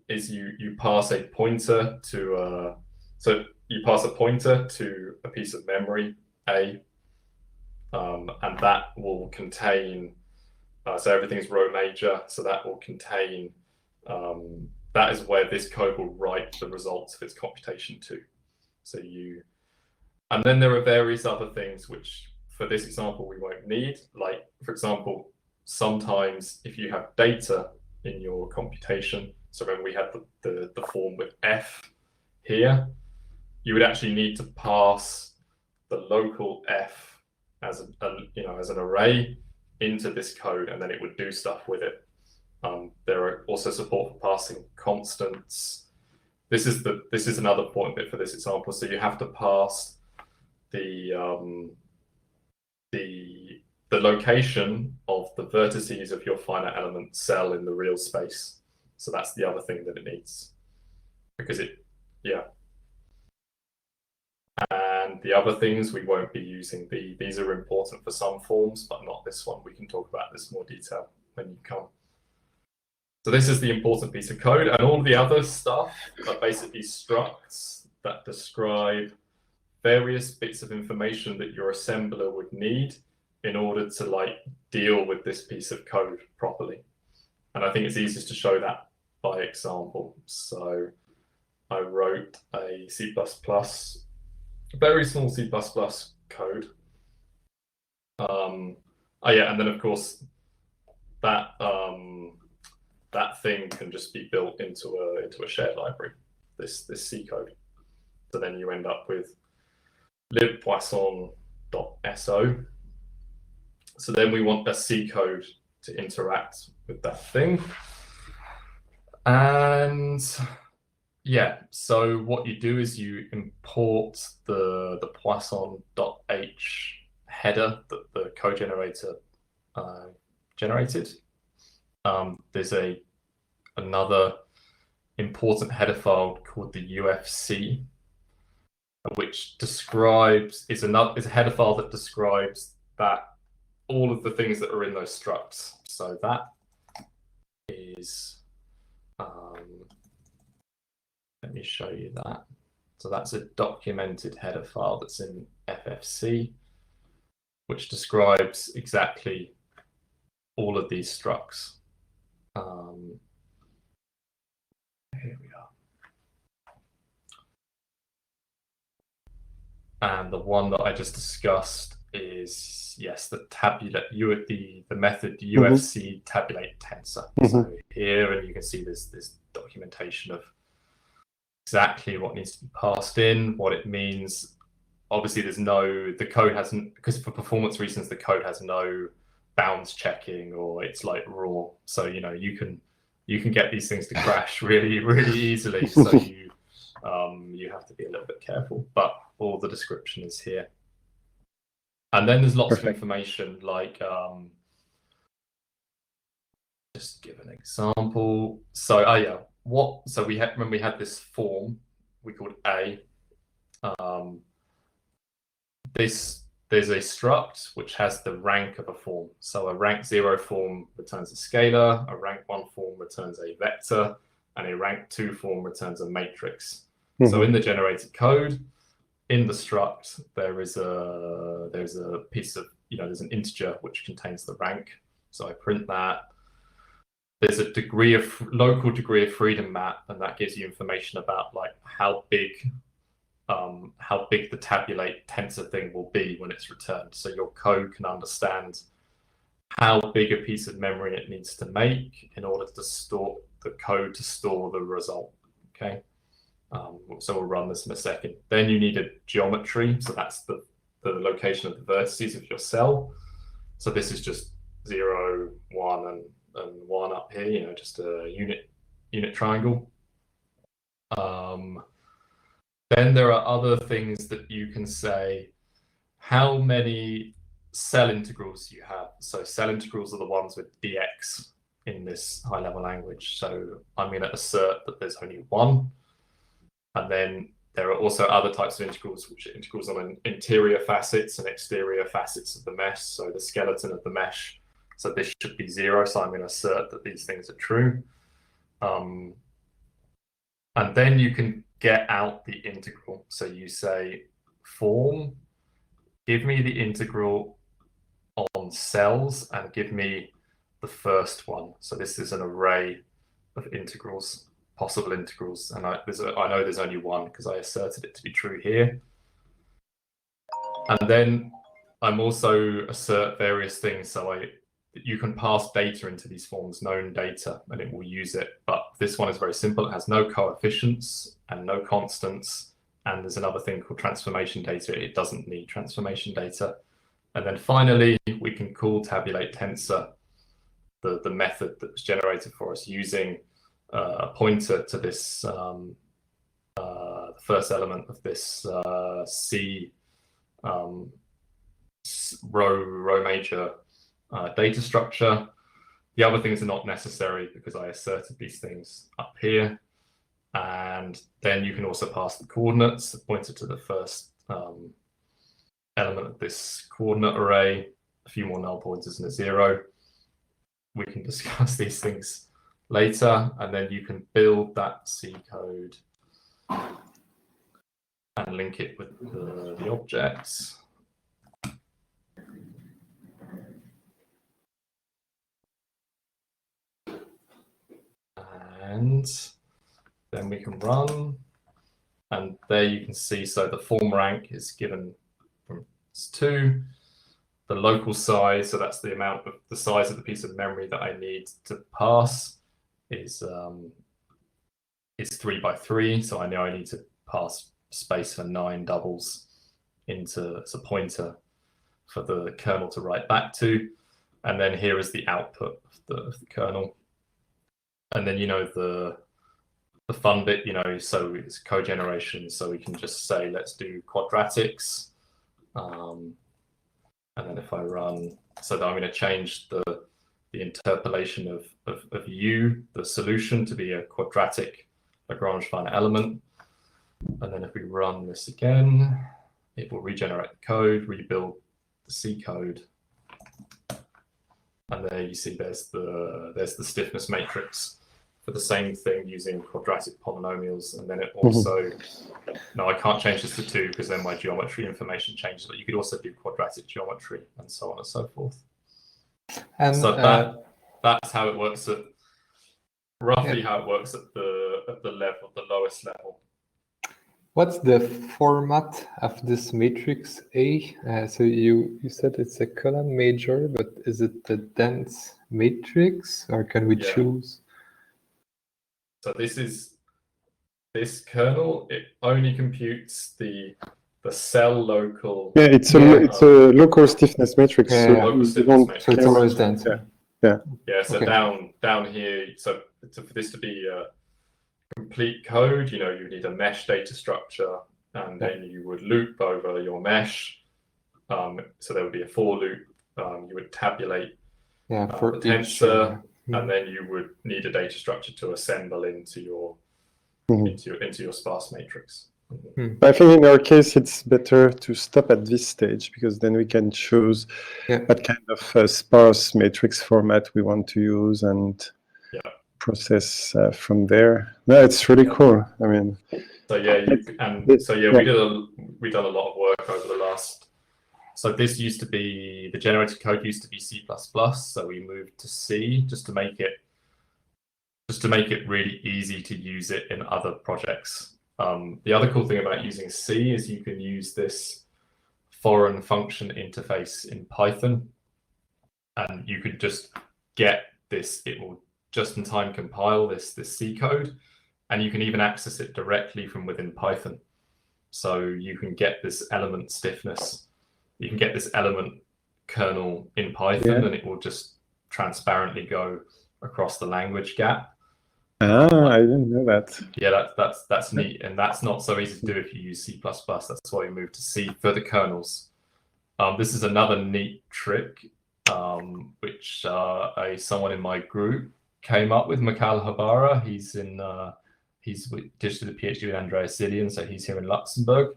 is you pass a pointer to a piece of memory A, and that will contain so everything's row major, so that will contain that is where this code will write the results of its computation to. And then there are various other things which, for this example, we won't need. Like, for example, sometimes if you have data in your computation, so when we had the form with F here, you would actually need to pass the local F as an array into this code, and then it would do stuff with it. There are also support for passing constants. This is another point bit for this example. So you have to pass the location of the vertices of your finite element cell in the real space. So that's the other thing that it needs, because And the other things we won't be using. These are important for some forms, but not this one. We can talk about this in more detail when you come. So this is the important piece of code, and all the other stuff are basically structs that describe various bits of information that your assembler would need in order to like deal with this piece of code properly. And I think it's easiest to show that by example. So I wrote a C++, very small C++ code. Oh yeah, and then of course that that thing can just be built into a shared library, this C code. So then you end up with libpoisson.so. So then we want the C code to interact with that thing. And yeah, so what you do is you import the Poisson.h header that the cogenerator generated. There's another important header file called the UFC, which describes is a header file that describes that all of the things that are in those structs. So that is let me show you that. So that's a documented header file that's in FFC, which describes exactly all of these structs. Here we are. And the one that I just discussed is, yes, the method UFC tabulate tensor. So here, and you can see there's documentation of exactly what needs to be passed in, what it means. Obviously, the code hasn't, because for performance reasons, the code has no bounds checking, or it's like raw. So, you know, you can get these things to crash really, really easily. So you have to be a little bit careful, but all the description is here. And then there's lots of information, like just give an example. So yeah, so we had, when we had this form we called A, there's a struct which has the rank of a form. So a rank 0 form returns a scalar, a rank 1 form returns a vector, and a rank 2 form returns a matrix. So in the generated code, in the struct, there's a piece of, there's an integer which contains the rank. So I print that. There's a local degree of freedom map, and that gives you information about like how big the tabulate tensor thing will be when it's returned. So your code can understand how big a piece of memory it needs to make in order to store the code to store the result. Okay. So we'll run this in a second. Then you need a geometry. So that's the location of the vertices of your cell. So this is just 0, 1, and 1 up here, just a unit triangle. Then there are other things that you can say, how many cell integrals you have. So cell integrals are the ones with dx in this high-level language. So I'm going to assert that there's only one. And then there are also other types of integrals, which are integrals on interior facets and exterior facets of the mesh. So the skeleton of the mesh. So this should be 0. So I'm going to assert that these things are true. And then you can get out the integral. So you say form, give me the integral on cells and give me the first one. So this is an array of integrals, possible integrals. And I know there's only one because I asserted it to be true here. And then I'm also assert various things. So you can pass data into these forms, known data, and it will use it. But this one is very simple. It has no coefficients and no constants. And there's another thing called transformation data. It doesn't need transformation data. And then finally, we can call tabulate tensor, the method that was generated for us using a pointer to this the first element of this C row major data structure. The other things are not necessary because I asserted these things up here. And then you can also pass the coordinates, pointed to the first element of this coordinate array, a few more null pointers and a 0. We can discuss these things later, and then you can build that C code and link it with the objects. And then we can run, and there you can see, so the form rank is given from 2. The local size, so that's the amount of the size of the piece of memory that I need to pass, is 3 by 3. So I know I need to pass space for 9 doubles into as a pointer for the kernel to write back to. And then here is the output of the kernel. And then, the fun bit, so it's cogeneration. So we can just say, let's do quadratics. And then if I run, so that I'm going to change the interpolation of U, the solution, to be a quadratic Lagrange finite element. And then if we run this again, it will regenerate the code, rebuild the C code. And there you see there's the stiffness matrix for the same thing using quadratic polynomials. And then it also, no, I can't change this to 2 because then my geometry information changes, but you could also do quadratic geometry and so on and so forth. And so that's how it works at roughly how it works at the level, the lowest level. What's the format of this matrix A? So you said it's a column major, but is it the dense matrix, or can we choose? So this kernel, it only computes the cell local. Yeah, it's a local stiffness matrix. Yeah, so local stiffness matrix. So it's always dense. Yeah. So down here, so for this to be a complete code, you need a mesh data structure, and then you would loop over your mesh. So there would be a for loop. You would tabulate for the tensor. And then you would need a data structure to assemble into your into your sparse matrix. I think in our case it's better to stop at this stage, because then we can choose what kind of sparse matrix format we want to use and process from there. No, it's really cool. I mean, we done a lot of work over the last. So this used to be, the generated code used to be C++, so we moved to C just to make it really easy to use it in other projects. The other cool thing about using C is you can use this foreign function interface in Python, and you could just get this, it will just in time compile this C code, and you can even access it directly from within Python. So you can get this element stiffness. You can get this element kernel in Python, and it will just transparently go across the language gap. I didn't know that. Yeah, that's neat, and that's not so easy to do if you use C++. That's why we moved to C for the kernels. This is another neat trick, which someone in my group came up with, Mikhail Habara. He's did a PhD with Andreas Zillian, so he's here in Luxembourg.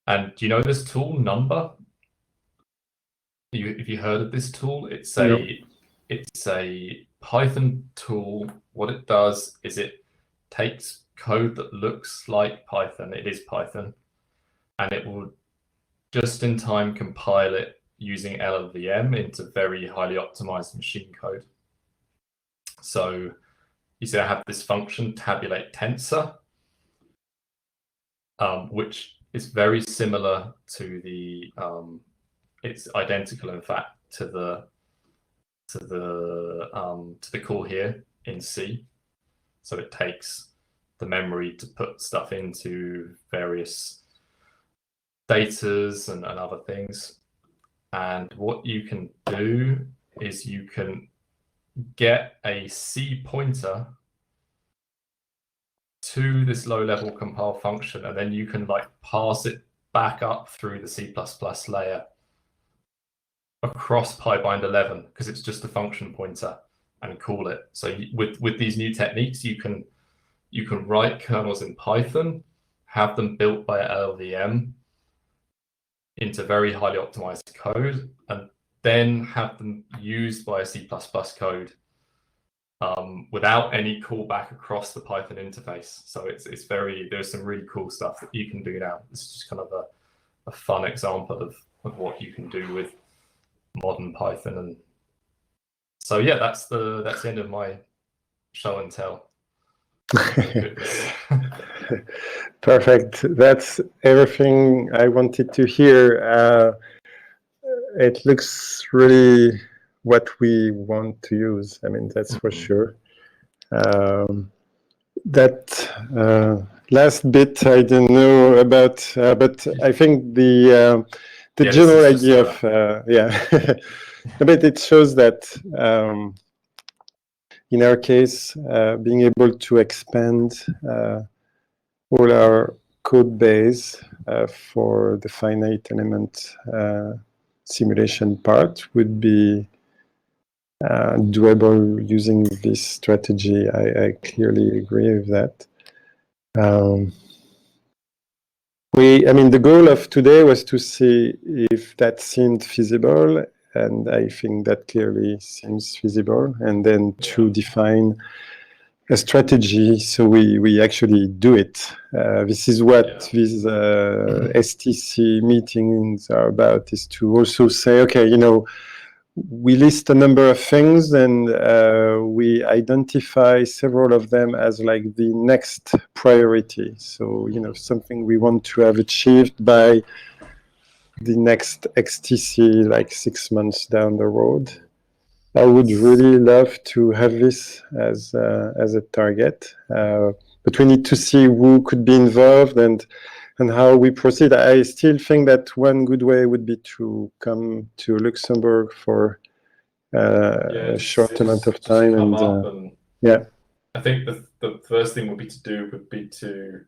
And do you know this tool, Number? If you heard of this tool, it's a Python tool. What it does is it takes code that looks like Python. It is Python, and it will just in time compile it using LLVM into very highly optimized machine code. So you see I have this function, tabulate tensor, which is very similar to the, it's identical in fact to the call here in C. So it takes the memory to put stuff into various datas and other things. And what you can do is you can get a C pointer to this low-level compile function, and then you can pass it back up through the C++ layer across PyBind 11, because it's just a function pointer, and call it. So with these new techniques, you can write kernels in Python, have them built by LLVM, into very highly optimized code and then have them used by a C++ code without any callback across the Python interface. So it's there's some really cool stuff that you can do now. It's just kind of a fun example of what you can do with modern Python. And so yeah, that's the end of my show and tell. Perfect. That's everything I wanted to hear. It looks really what we want to use. I mean, that's for sure. That last bit I didn't know about, but I think the general idea of but it shows that in our case, being able to expand all our code base for the finite element simulation part would be doable using this strategy. I clearly agree with that. I mean, the goal of today was to see if that seemed feasible, and I think that clearly seems feasible, and then to define a strategy so we actually do it. This is what these STC meetings are about, is to also say, okay, you know, we list a number of things and we identify several of them as like the next priority. So, you know, something we want to have achieved by the next XTC, like 6 months down the road. I would really love to have this as a target, but we need to see who could be involved and how we proceed. I still think that one good way would be to come to Luxembourg for a short amount of time. And yeah, I think the first thing would be to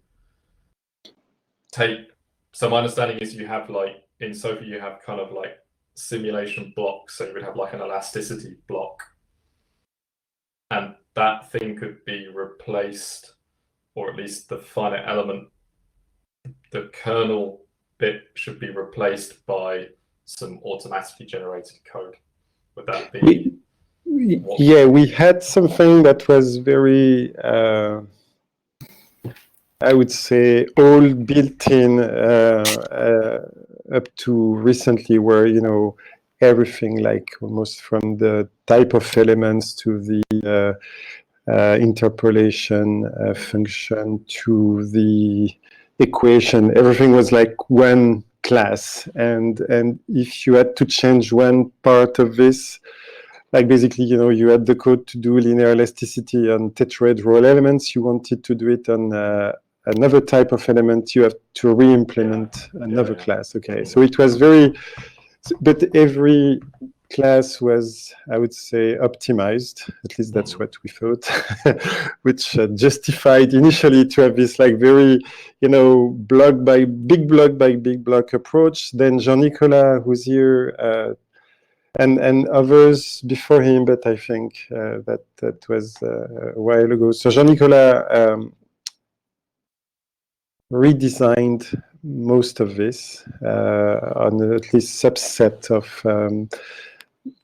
take. So my understanding is you have like in SOFA you have kind of like simulation blocks. So you would have like an elasticity block, and that thing could be replaced, or at least the finite element. The kernel bit should be replaced by some automatically generated code. Would that be? Yeah, we had something that was very, I would say, all built in up to recently, where, you know, everything, like almost from the type of elements to the interpolation function to the equation, everything was like one class, and if you had to change one part of this, like basically, you know, you had the code to do linear elasticity on tetrahedral elements, you wanted to do it on another type of element, you have to re-implement another class. Okay, so it was very, but every class was, I would say, optimized. At least that's what we thought, which justified initially to have this like very, you know, block by big block approach. Then Jean-Nicolas, who's here, and others before him, but I think that was a while ago. So Jean-Nicolas redesigned most of this on at least subset of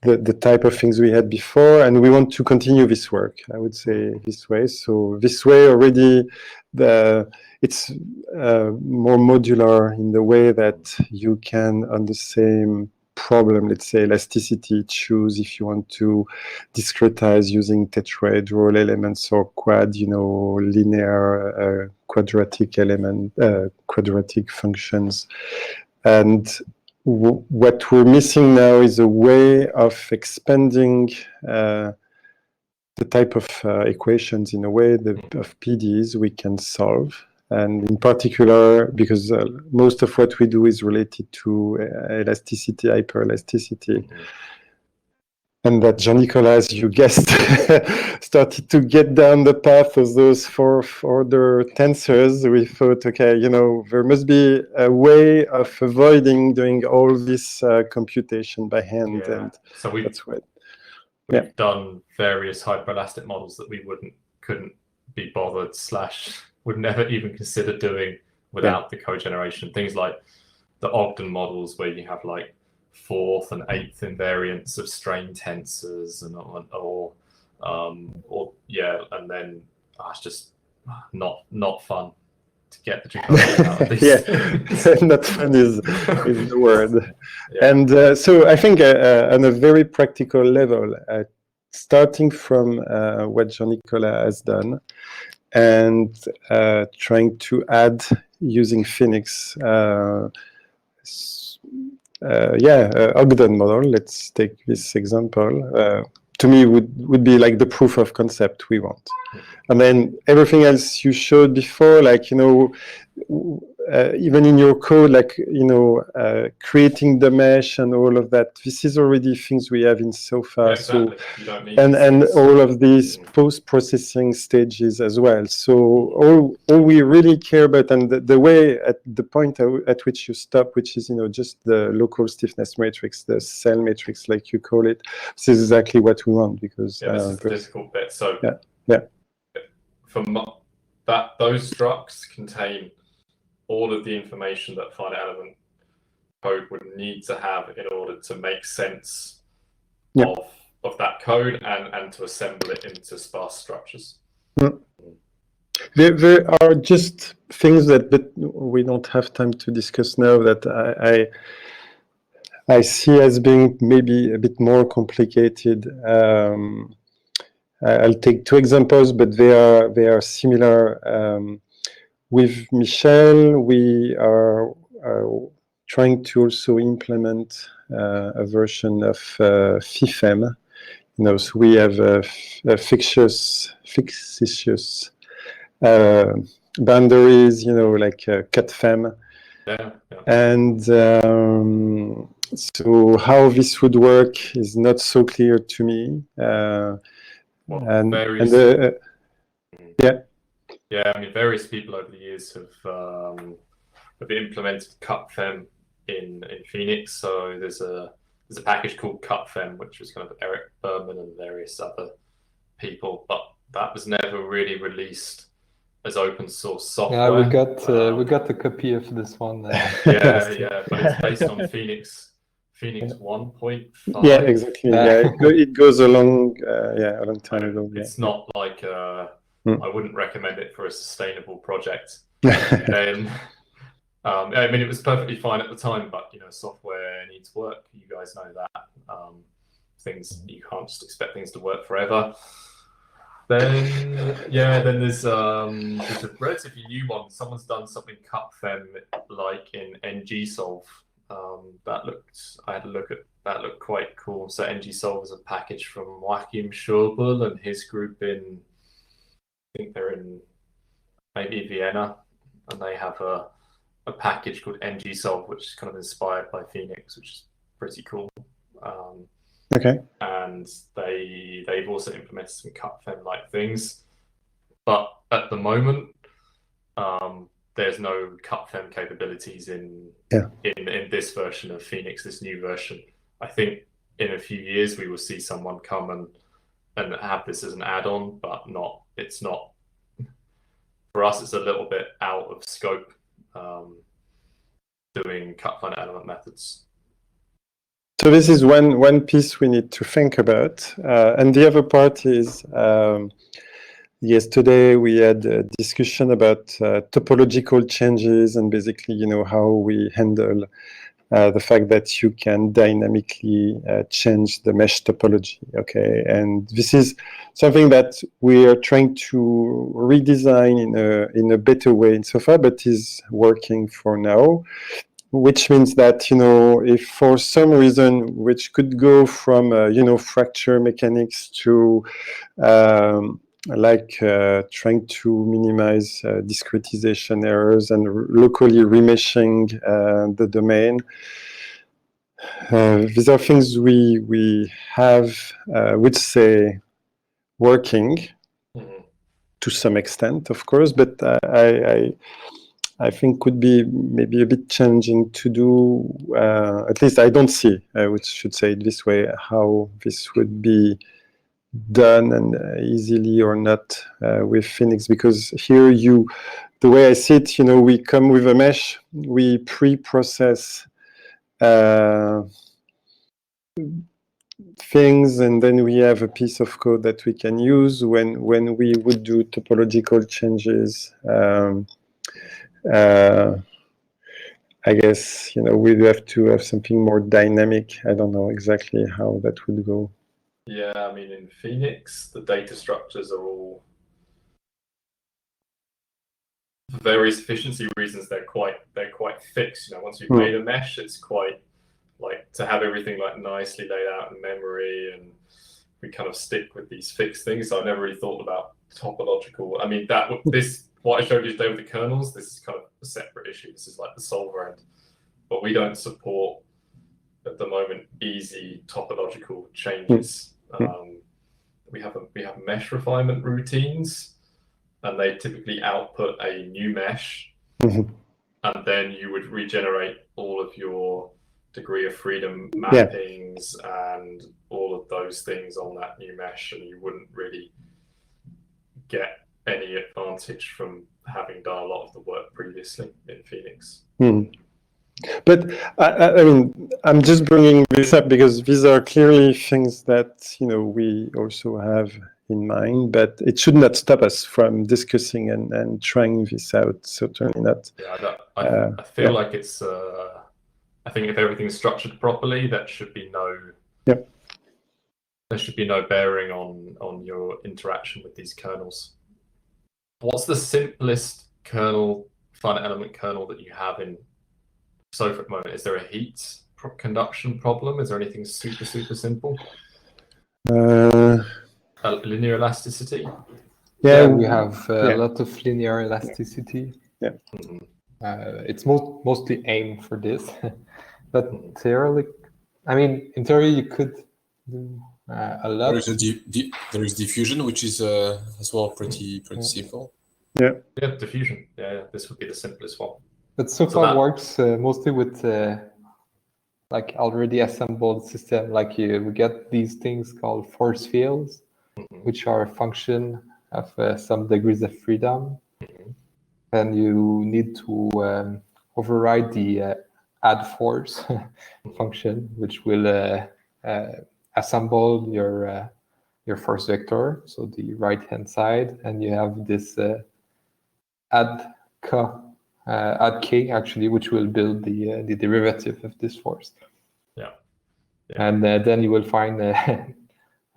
the type of things we had before, and we want to continue this work, I would say, this way. So this way already, it's more modular in the way that you can, on the same problem, let's say elasticity, choose if you want to discretize using tetrahedral elements or quad, you know, linear quadratic element, quadratic functions. And what we're missing now is a way of expanding the type of equations in a way that of PDEs we can solve. And in particular, because most of what we do is related to elasticity, hyperelasticity. And that Jean-Nicolas, you guessed, started to get down the path of those fourth-order tensors. We thought, okay, you know, there must be a way of avoiding doing all this computation by hand. Yeah. And so we've done various hyperelastic models that we couldn't be bothered / would never even consider doing without the cogeneration. Things like the Ogden models where you have like 4th and 8th invariants of strain tensors and and then it's just not fun to get the Jacobian out of these. Yeah, not fun is the word. Yeah. And so I think on a very practical level, starting from what Jean-Nicolas has done and trying to add using FEniCS, Ogden model, let's take this example, to me would be like the proof of concept we want. And then everything else you showed before, like, even in your code, like, creating the mesh and all of that, this is already things we have in SOFA. Yeah, exactly. So, you don't need and all of these post-processing stages as well. So all we really care about, and the way at the point at which you stop, which is, just the local stiffness matrix, the cell matrix, like you call it, this is exactly what we want, because this is the difficult bit. So yeah. Those structs contain all of the information that finite element code would need to have in order to make sense of that code and to assemble it into sparse structures. There are just things that we don't have time to discuss now that I see as being maybe a bit more complicated. I'll take 2 examples, but they are similar. With Michel, we are trying to also implement a version of FIFEM. So we have a fictitious boundaries, like CutFem. Yeah. And so how this would work is not so clear to me. Yeah, I mean, various people over the years have implemented CutFem in FEniCS. So there's a package called CutFem, which was kind of Eric Berman and various other people, but that was never really released as open source software. Yeah, we got a copy of this one. Yeah, but it's based on FEniCS 1.5. Yeah, exactly. It goes along. A long time ago. It's not like I wouldn't recommend it for a sustainable project. Then, I mean, it was perfectly fine at the time, but software needs work. You guys know that. You can't just expect things to work forever. Then there's a relatively new one. Someone's done something CutFem like in ngSolve. I had a look at that. Looked quite cool. So ngSolve is a package from Joachim Schobel and his group in, I think they're in maybe Vienna, and they have a package called ngSolve, which is kind of inspired by FEniCS, which is pretty cool. Okay. And they've also implemented some CutFem-like things, but at the moment, there's no CutFem capabilities in this version of FEniCS, this new version. I think in a few years we will see someone come and have this as an add-on, but it's not. For us, it's a little bit out of scope doing cut-finite element methods. So this is one piece we need to think about. And the other part is, yesterday we had a discussion about topological changes and basically, how we handle the fact that you can dynamically change the mesh topology, okay? And this is something that we are trying to redesign in a better way in SOFA, but is working for now. Which means that, if for some reason, which could go from, fracture mechanics to trying to minimize discretization errors and locally remeshing the domain. These are things we have, would say, working to some extent, of course, but I think could be maybe a bit challenging to do. At least I don't see, I should say it this way, how this would be done and easily or not with FEniCS, because here you the way I see it, we come with a mesh, we pre-process things, and then we have a piece of code that we can use when we would do topological changes. I guess we'd have to have something more dynamic. I don't know exactly how that would go. Yeah, I mean, in FEniCS, the data structures are all, for various efficiency reasons, they're quite fixed. Once you've made a mesh, it's quite like to have everything like nicely laid out in memory, and we kind of stick with these fixed things. So I've never really thought about topological. I mean, what I showed you today with the kernels, this is kind of a separate issue. This is like the solver end, but we don't support at the moment easy topological changes. We have mesh refinement routines, and they typically output a new mesh, and then you would regenerate all of your degree of freedom mappings and all of those things on that new mesh, and you wouldn't really get any advantage from having done a lot of the work previously in FEniCS. But I mean, I'm just bringing this up because these are clearly things that we also have in mind, but it should not stop us from discussing and trying this out. Certainly not. Yeah, I feel like it's. I think if everything's structured properly, there should be no bearing on your interaction with these kernels. What's the simplest kernel, finite element kernel that you have in SOFA at the moment? Is there a heat conduction problem? Is there anything super simple? Linear elasticity? Yeah, we have a lot of linear elasticity. Yeah. It's mostly aimed for this, but in theory, you could do a lot. There is diffusion, which is as well pretty simple. Yeah, diffusion. Yeah, this would be the simplest one. But SOFA works mostly with like already assembled system. Like we get these things called force fields, which are a function of some degrees of freedom, and you need to override the add force function, which will assemble your force vector, so the right hand side, and you have this add k actually, which will build the derivative of this force. Yeah. And then you will find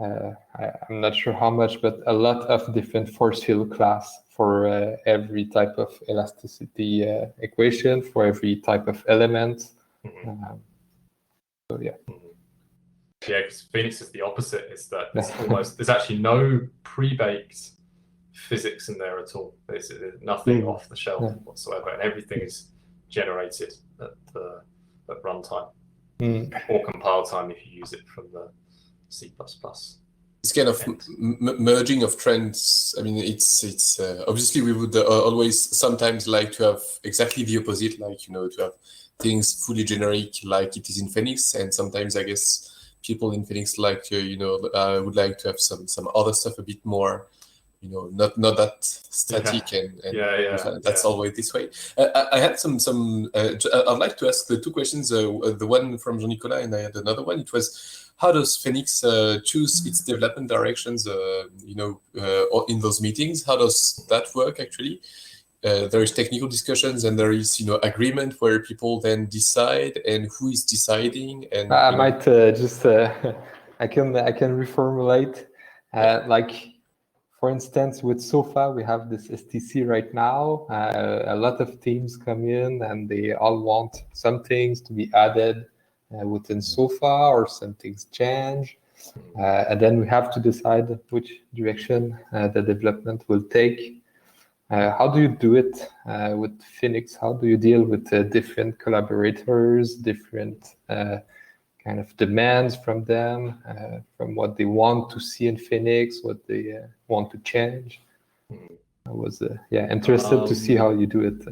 I'm not sure how much, but a lot of different force field class for every type of elasticity equation, for every type of element. So yeah. Yeah, because FEniCS is the opposite. Is that there's actually no pre-baked physics in there at all. There's nothing off the shelf whatsoever, and everything is generated at runtime or compile time if you use it from the C++. It's kind of merging of trends. I mean, it's obviously we would always sometimes like to have exactly the opposite, like to have things fully generic like it is in FEniCS, and sometimes I guess people in FEniCS like would like to have some other stuff a bit more, not that static and that's always this way. I had I'd like to ask the two questions. The one from Jean-Nicolas, and I had another one. It was, how does FEniCS choose its development directions? In those meetings, how does that work actually? There is technical discussions, and there is agreement where people then decide, and who is deciding. And I might just I can reformulate like. For instance, with SOFA, we have this STC right now. A lot of teams come in and they all want some things to be added within SOFA, or some things change. And then we have to decide which direction the development will take. How do you do it with FEniCS? How do you deal with different collaborators, different kind of demands from them, from what they want to see in FEniCS, what they want to change? I was interested to see how you do it.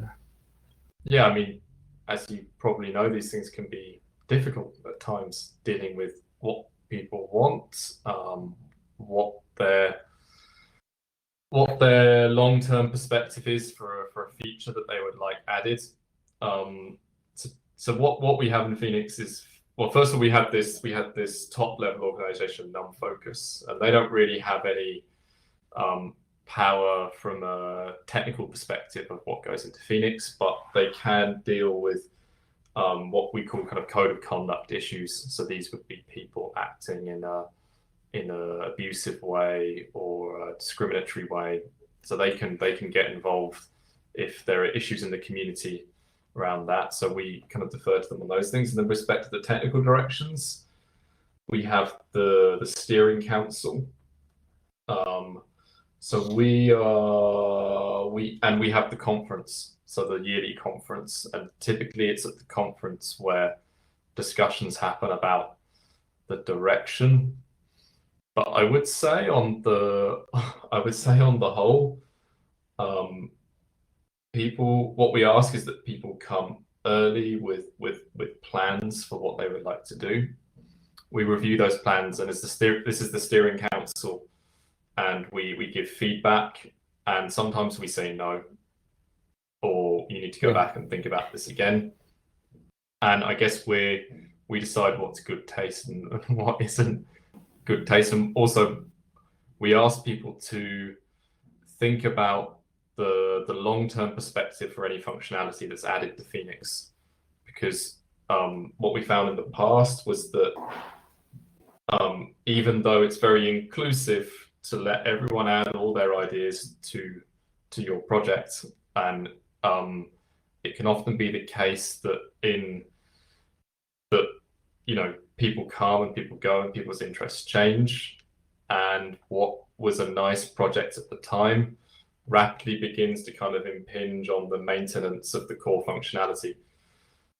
Yeah, I mean, as you probably know, these things can be difficult at times, dealing with what people want, what their long-term perspective is for a feature that they would like added. So what we have in FEniCS is, well, first of all, we had this top level organization, non-focus, and they don't really have any power from a technical perspective of what goes into FEniCS, but they can deal with what we call kind of code of conduct issues. So these would be people acting in an abusive way or a discriminatory way. So they can get involved if there are issues in the community around that. So we kind of defer to them on those things. And with respect to the technical directions, we have the steering council. So we have the conference, so the yearly conference, and typically it's at the conference where discussions happen about the direction. But I would say on the whole, what we ask is that people come early with plans for what they would like to do. We review those plans, and this is the steering council, and we give feedback, and sometimes we say no, or you need to go back and think about this again. And I guess we decide what's good taste and what isn't good taste. And also we ask people to think about the long-term perspective for any functionality that's added to FEniCS, because what we found in the past was that even though it's very inclusive to let everyone add all their ideas to your project, and it can often be the case that people come and people go and people's interests change, and what was a nice project at the time rapidly begins to kind of impinge on the maintenance of the core functionality.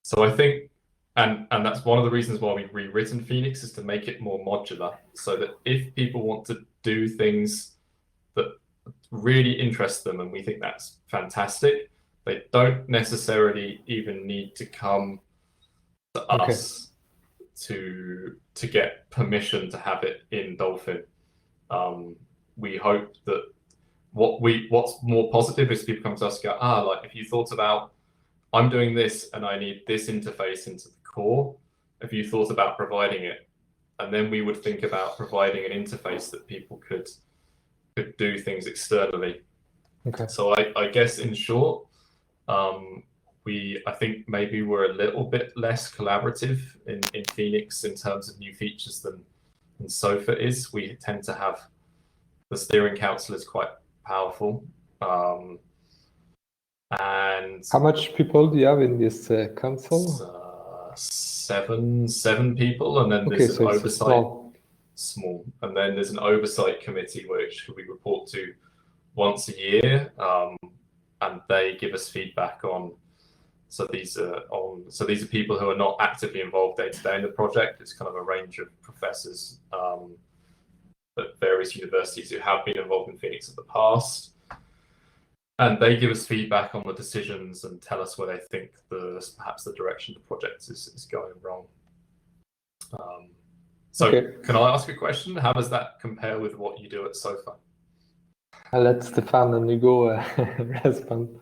So I think, and that's one of the reasons why we've rewritten FEniCS, is to make it more modular, so that if people want to do things that really interest them, and we think that's fantastic, they don't necessarily even need to come to us to get permission to have it in Dolphin. We hope that what's more positive is people come to us and go, like, if you thought about, I'm doing this and I need this interface into the core, have you thought about providing it? And then we would think about providing an interface that people could do things externally. Okay. So I guess in short, I think maybe we're a little bit less collaborative in FEniCS in terms of new features than SOFA is. We tend to have the steering council is quite powerful. And how much people do you have in this council? Seven people, and then there's an oversight. Small, and then there's an oversight committee which we report to once a year, and they give us feedback on. So these are people who are not actively involved day to day in the project. It's kind of a range of professors at various universities who have been involved in FEniCS in the past, and they give us feedback on the decisions and tell us where they think perhaps the direction the project is going wrong. Can I ask a question? How does that compare with what you do at SOFA? I'll let Stefan and Hugo respond.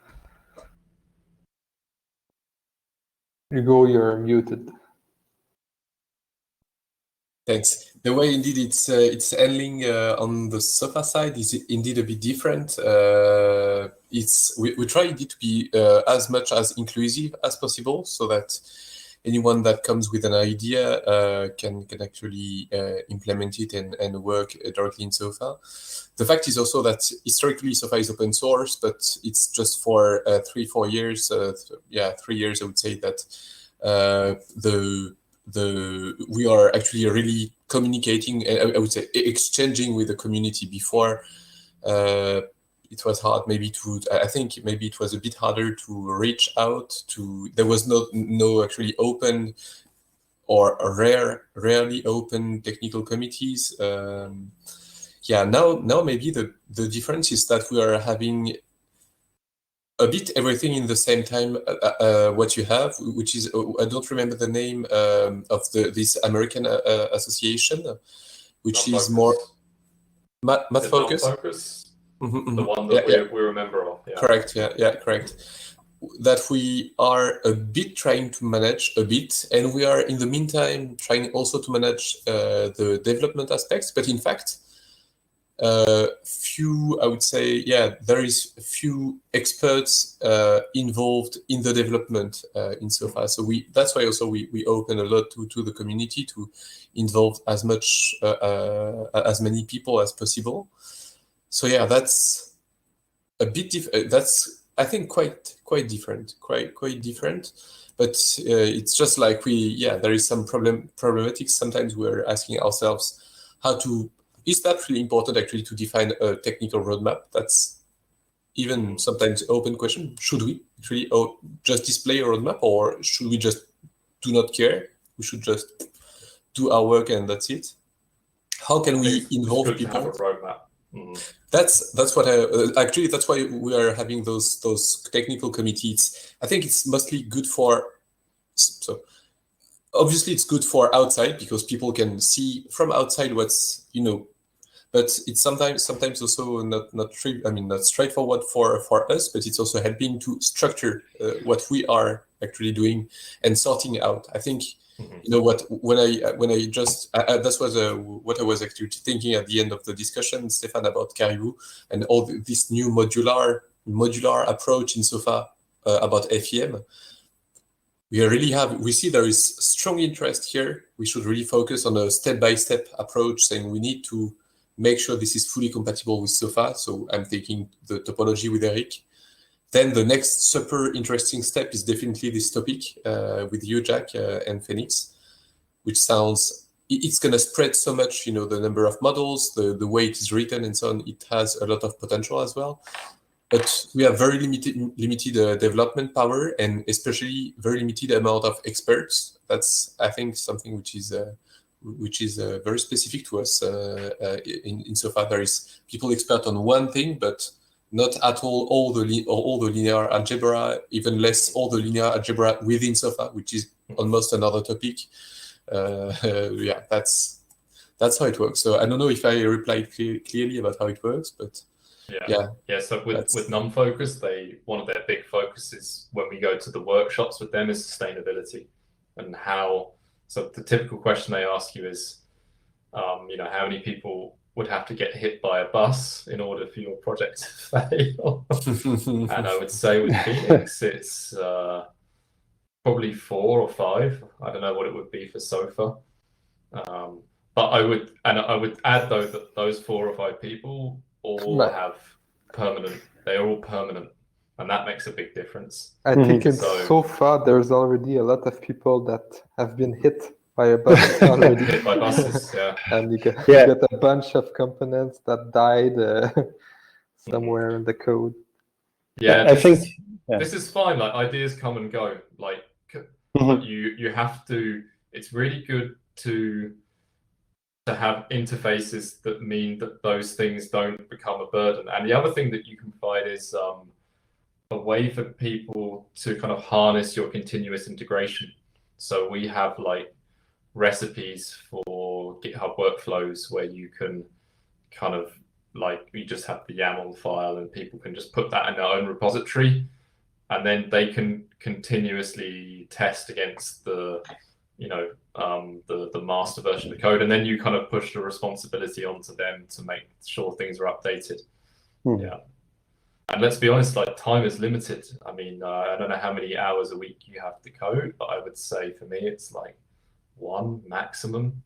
Hugo, you're muted. Thanks. The way indeed it's handling on the SOFA side is indeed a bit different. We try indeed to be as much as inclusive as possible, so that anyone that comes with an idea can actually implement it and work directly in SOFA. The fact is also that historically SOFA is open source, but it's just for 3-4 years. 3 years, I would say that we are actually really communicating, I would say exchanging with the community. Before it was hard I think maybe it was a bit harder to reach out to, there was no actually open or rarely open technical committees. Now maybe the difference is that we are having a bit everything in the same time. What you have, which is, I don't remember the name of this American association, which is more math focused. The one that we're a member of. Yeah. Correct. Yeah, correct. That we are a bit trying to manage a bit, and we are in the meantime trying also to manage the development aspects. But in fact, few, I would say, there is few experts involved in the development insofar. So that's why also we open a lot to the community to involve as much as many people as possible. So yeah, that's a bit that's, I think, quite different. But it's just like there is some problematics. Sometimes we're asking ourselves is that really important actually to define a technical roadmap? That's even sometimes open question. Should we really just display a roadmap, or should we just do not care? We should just do our work and that's it. How can we involve people? To have a roadmap. That's what actually that's why we are having those technical committees. I think it's mostly good for, so obviously it's good for outside because people can see from outside what's, but it's sometimes also not straightforward for us, but it's also helping to structure what we are actually doing and sorting out. I think when I just that was what I was actually thinking at the end of the discussion, Stefan, about Caribou and all this new modular approach insofar about FEM. We see there is strong interest here. We should really focus on a step-by-step approach, saying we need to make sure this is fully compatible with SOFA. So I'm taking the topology with Eric. Then the next super interesting step is definitely this topic with you, Jack, and FEniCS, which sounds, it's going to spread so much, the number of models, the way it is written and so on. It has a lot of potential as well. But we have very limited development power, and especially very limited amount of experts. That's, I think, something which is very specific to us. Insofar there is people expert on one thing, but not at all the linear algebra, even less all the linear algebra within SOFA, which is almost another topic. That's how it works. So I don't know if I replied clearly about how it works, but. Yeah. So with non-focus, one of their big focuses when we go to the workshops with them is sustainability, and how. So the typical question they ask you is, how many people would have to get hit by a bus in order for your project to fail? And I would say with FEniCS, it's probably 4 or 5. I don't know what it would be for SOFA. But I would add though that those 4 or 5 people all have permanent. They are all permanent, and that makes a big difference. I think so far there's already a lot of people that have been hit by a bus already. Hit by buses, yeah. And you get a bunch of components that died somewhere in the code. Yeah, I think this is fine. Like, ideas come and go. Like, but you have to. It's really good to have interfaces that mean that those things don't become a burden. And the other thing that you can provide is a way for people to kind of harness your continuous integration. So we have like recipes for GitHub workflows where you can kind of like, you just have the YAML file and people can just put that in their own repository, and then they can continuously test against the master version of the code, and then you kind of push the responsibility onto them to make sure things are updated. Yeah. And let's be honest, like, time is limited. I mean, I don't know how many hours a week you have to code, but I would say for me, it's like 1 maximum,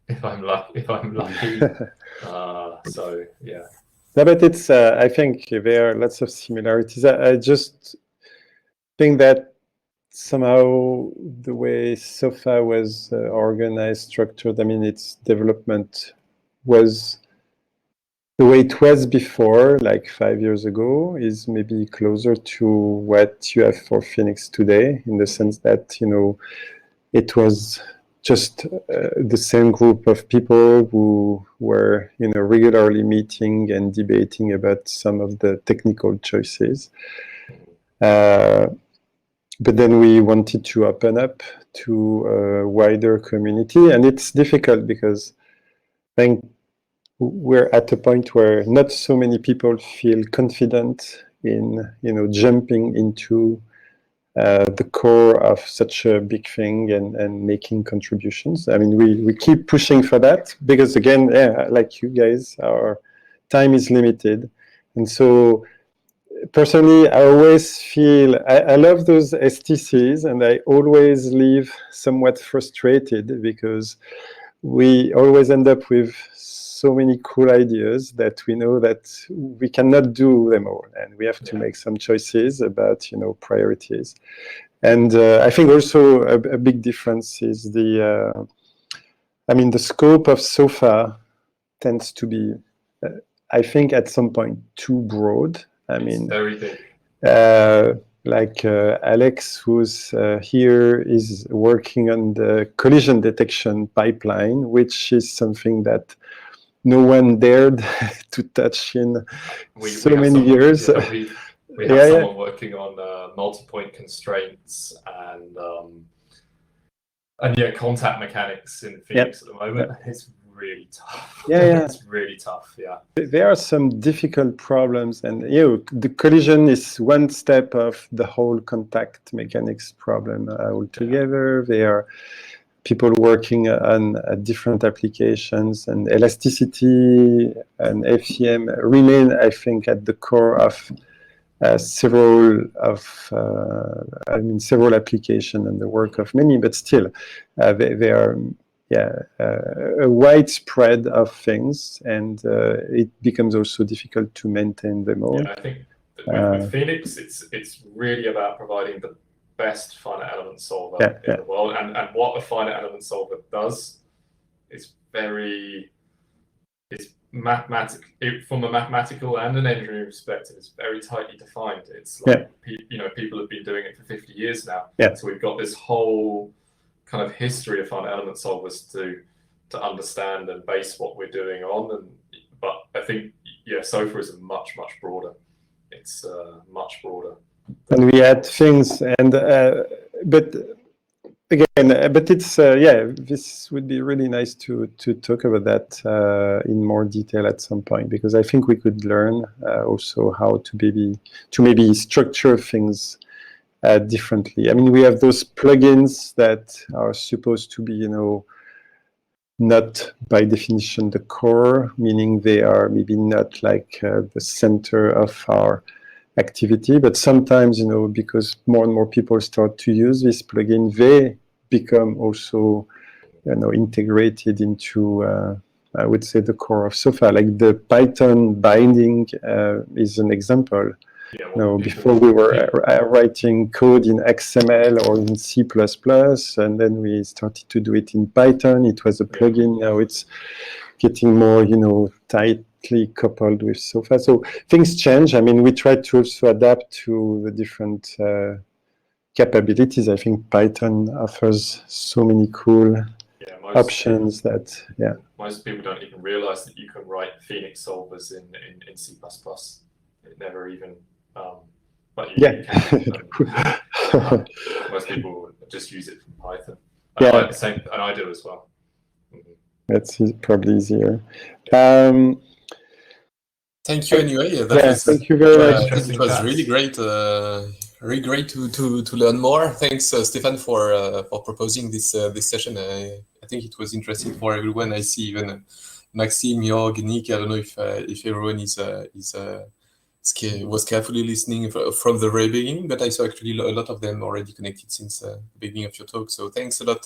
if I'm lucky. So yeah. No, but it's, I think there are lots of similarities. I just think that somehow the way SOFA was organized, structured, I mean, its development was the way it was before, like 5 years ago, is maybe closer to what you have for FEniCS today, in the sense that, it was just the same group of people who were, regularly meeting and debating about some of the technical choices. But then we wanted to open up to a wider community, and it's difficult because I think we're at a point where not so many people feel confident in, jumping into the core of such a big thing and making contributions. I mean, we keep pushing for that because, again, like you guys, our time is limited. And so personally, I always feel, I love those STCs, and I always leave somewhat frustrated because we always end up with so many cool ideas that we know that we cannot do them all, and we have to make some choices about, priorities. And I think also a big difference is the scope of SOFA tends to be, I think, at some point too broad. It's very big. Alex, who's here, is working on the collision detection pipeline, which is something that no one dared to touch in so many years. We have someone working on multi-point constraints and contact mechanics in FEniCS at the moment. It's really tough. It's really tough. There are some difficult problems, and the collision is one step of the whole contact mechanics problem altogether. There are people working on different applications, and elasticity and FEM remain, I think, at the core of several applications and the work of many, but still they are a widespread of things, and it becomes also difficult to maintain them all. I think with FEniCS, it's really about providing the best finite element solver in the world, and what a finite element solver does is from a mathematical and an engineering perspective, it's very tightly defined. It's like people have been doing it for 50 years now. So we've got this whole kind of history of finite element solvers to understand and base what we're doing on. But I think SOFA is much broader. It's much broader. And we add things, and but it's this would be really nice to talk about that in more detail at some point, because I think we could learn also how to maybe structure things differently. I mean, we have those plugins that are supposed to be, not by definition the core, meaning they are maybe not like the center of our activity, but sometimes, because more and more people start to use this plugin, they become also, integrated into, I would say, the core of SOFA. Like the Python binding is an example. Before we were writing code in XML or in C++, and then we started to do it in Python. It was a plugin. Now it's getting more, tightly coupled with SOFA. So things change. I mean, we try to also adapt to the different capabilities. I think Python offers so many cool options that, most people don't even realize that you can write FEniCS solvers in C++. It never even, but you can. Most people just use it from Python. And I do as well. That's probably easier. Thank you anyway. Thank you very much. It was really great. Really great to learn more. Thanks, Stefan, for proposing this session. I think it was interesting for everyone. I see even Maxime, Jörg, Nick. I don't know if everyone was carefully listening from the very beginning, but I saw actually a lot of them already connected since the beginning of your talk. So thanks a lot,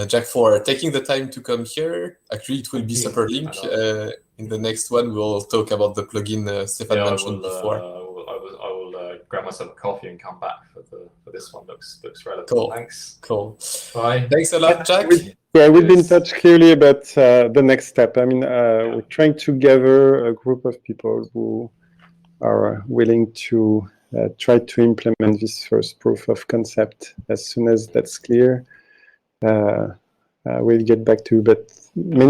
Jack, for taking the time to come here. Actually, it will be separate link. In the next one, we'll talk about the plugin Stefan mentioned before. I will grab myself a coffee and come back for this one. Looks relevant. Cool. Thanks. Cool. Bye. Thanks a lot, Jack. We've been in touch clearly about the next step. I mean, we're trying to gather a group of people who are willing to try to implement this first proof of concept. As soon as that's clear, we'll get back to you. But many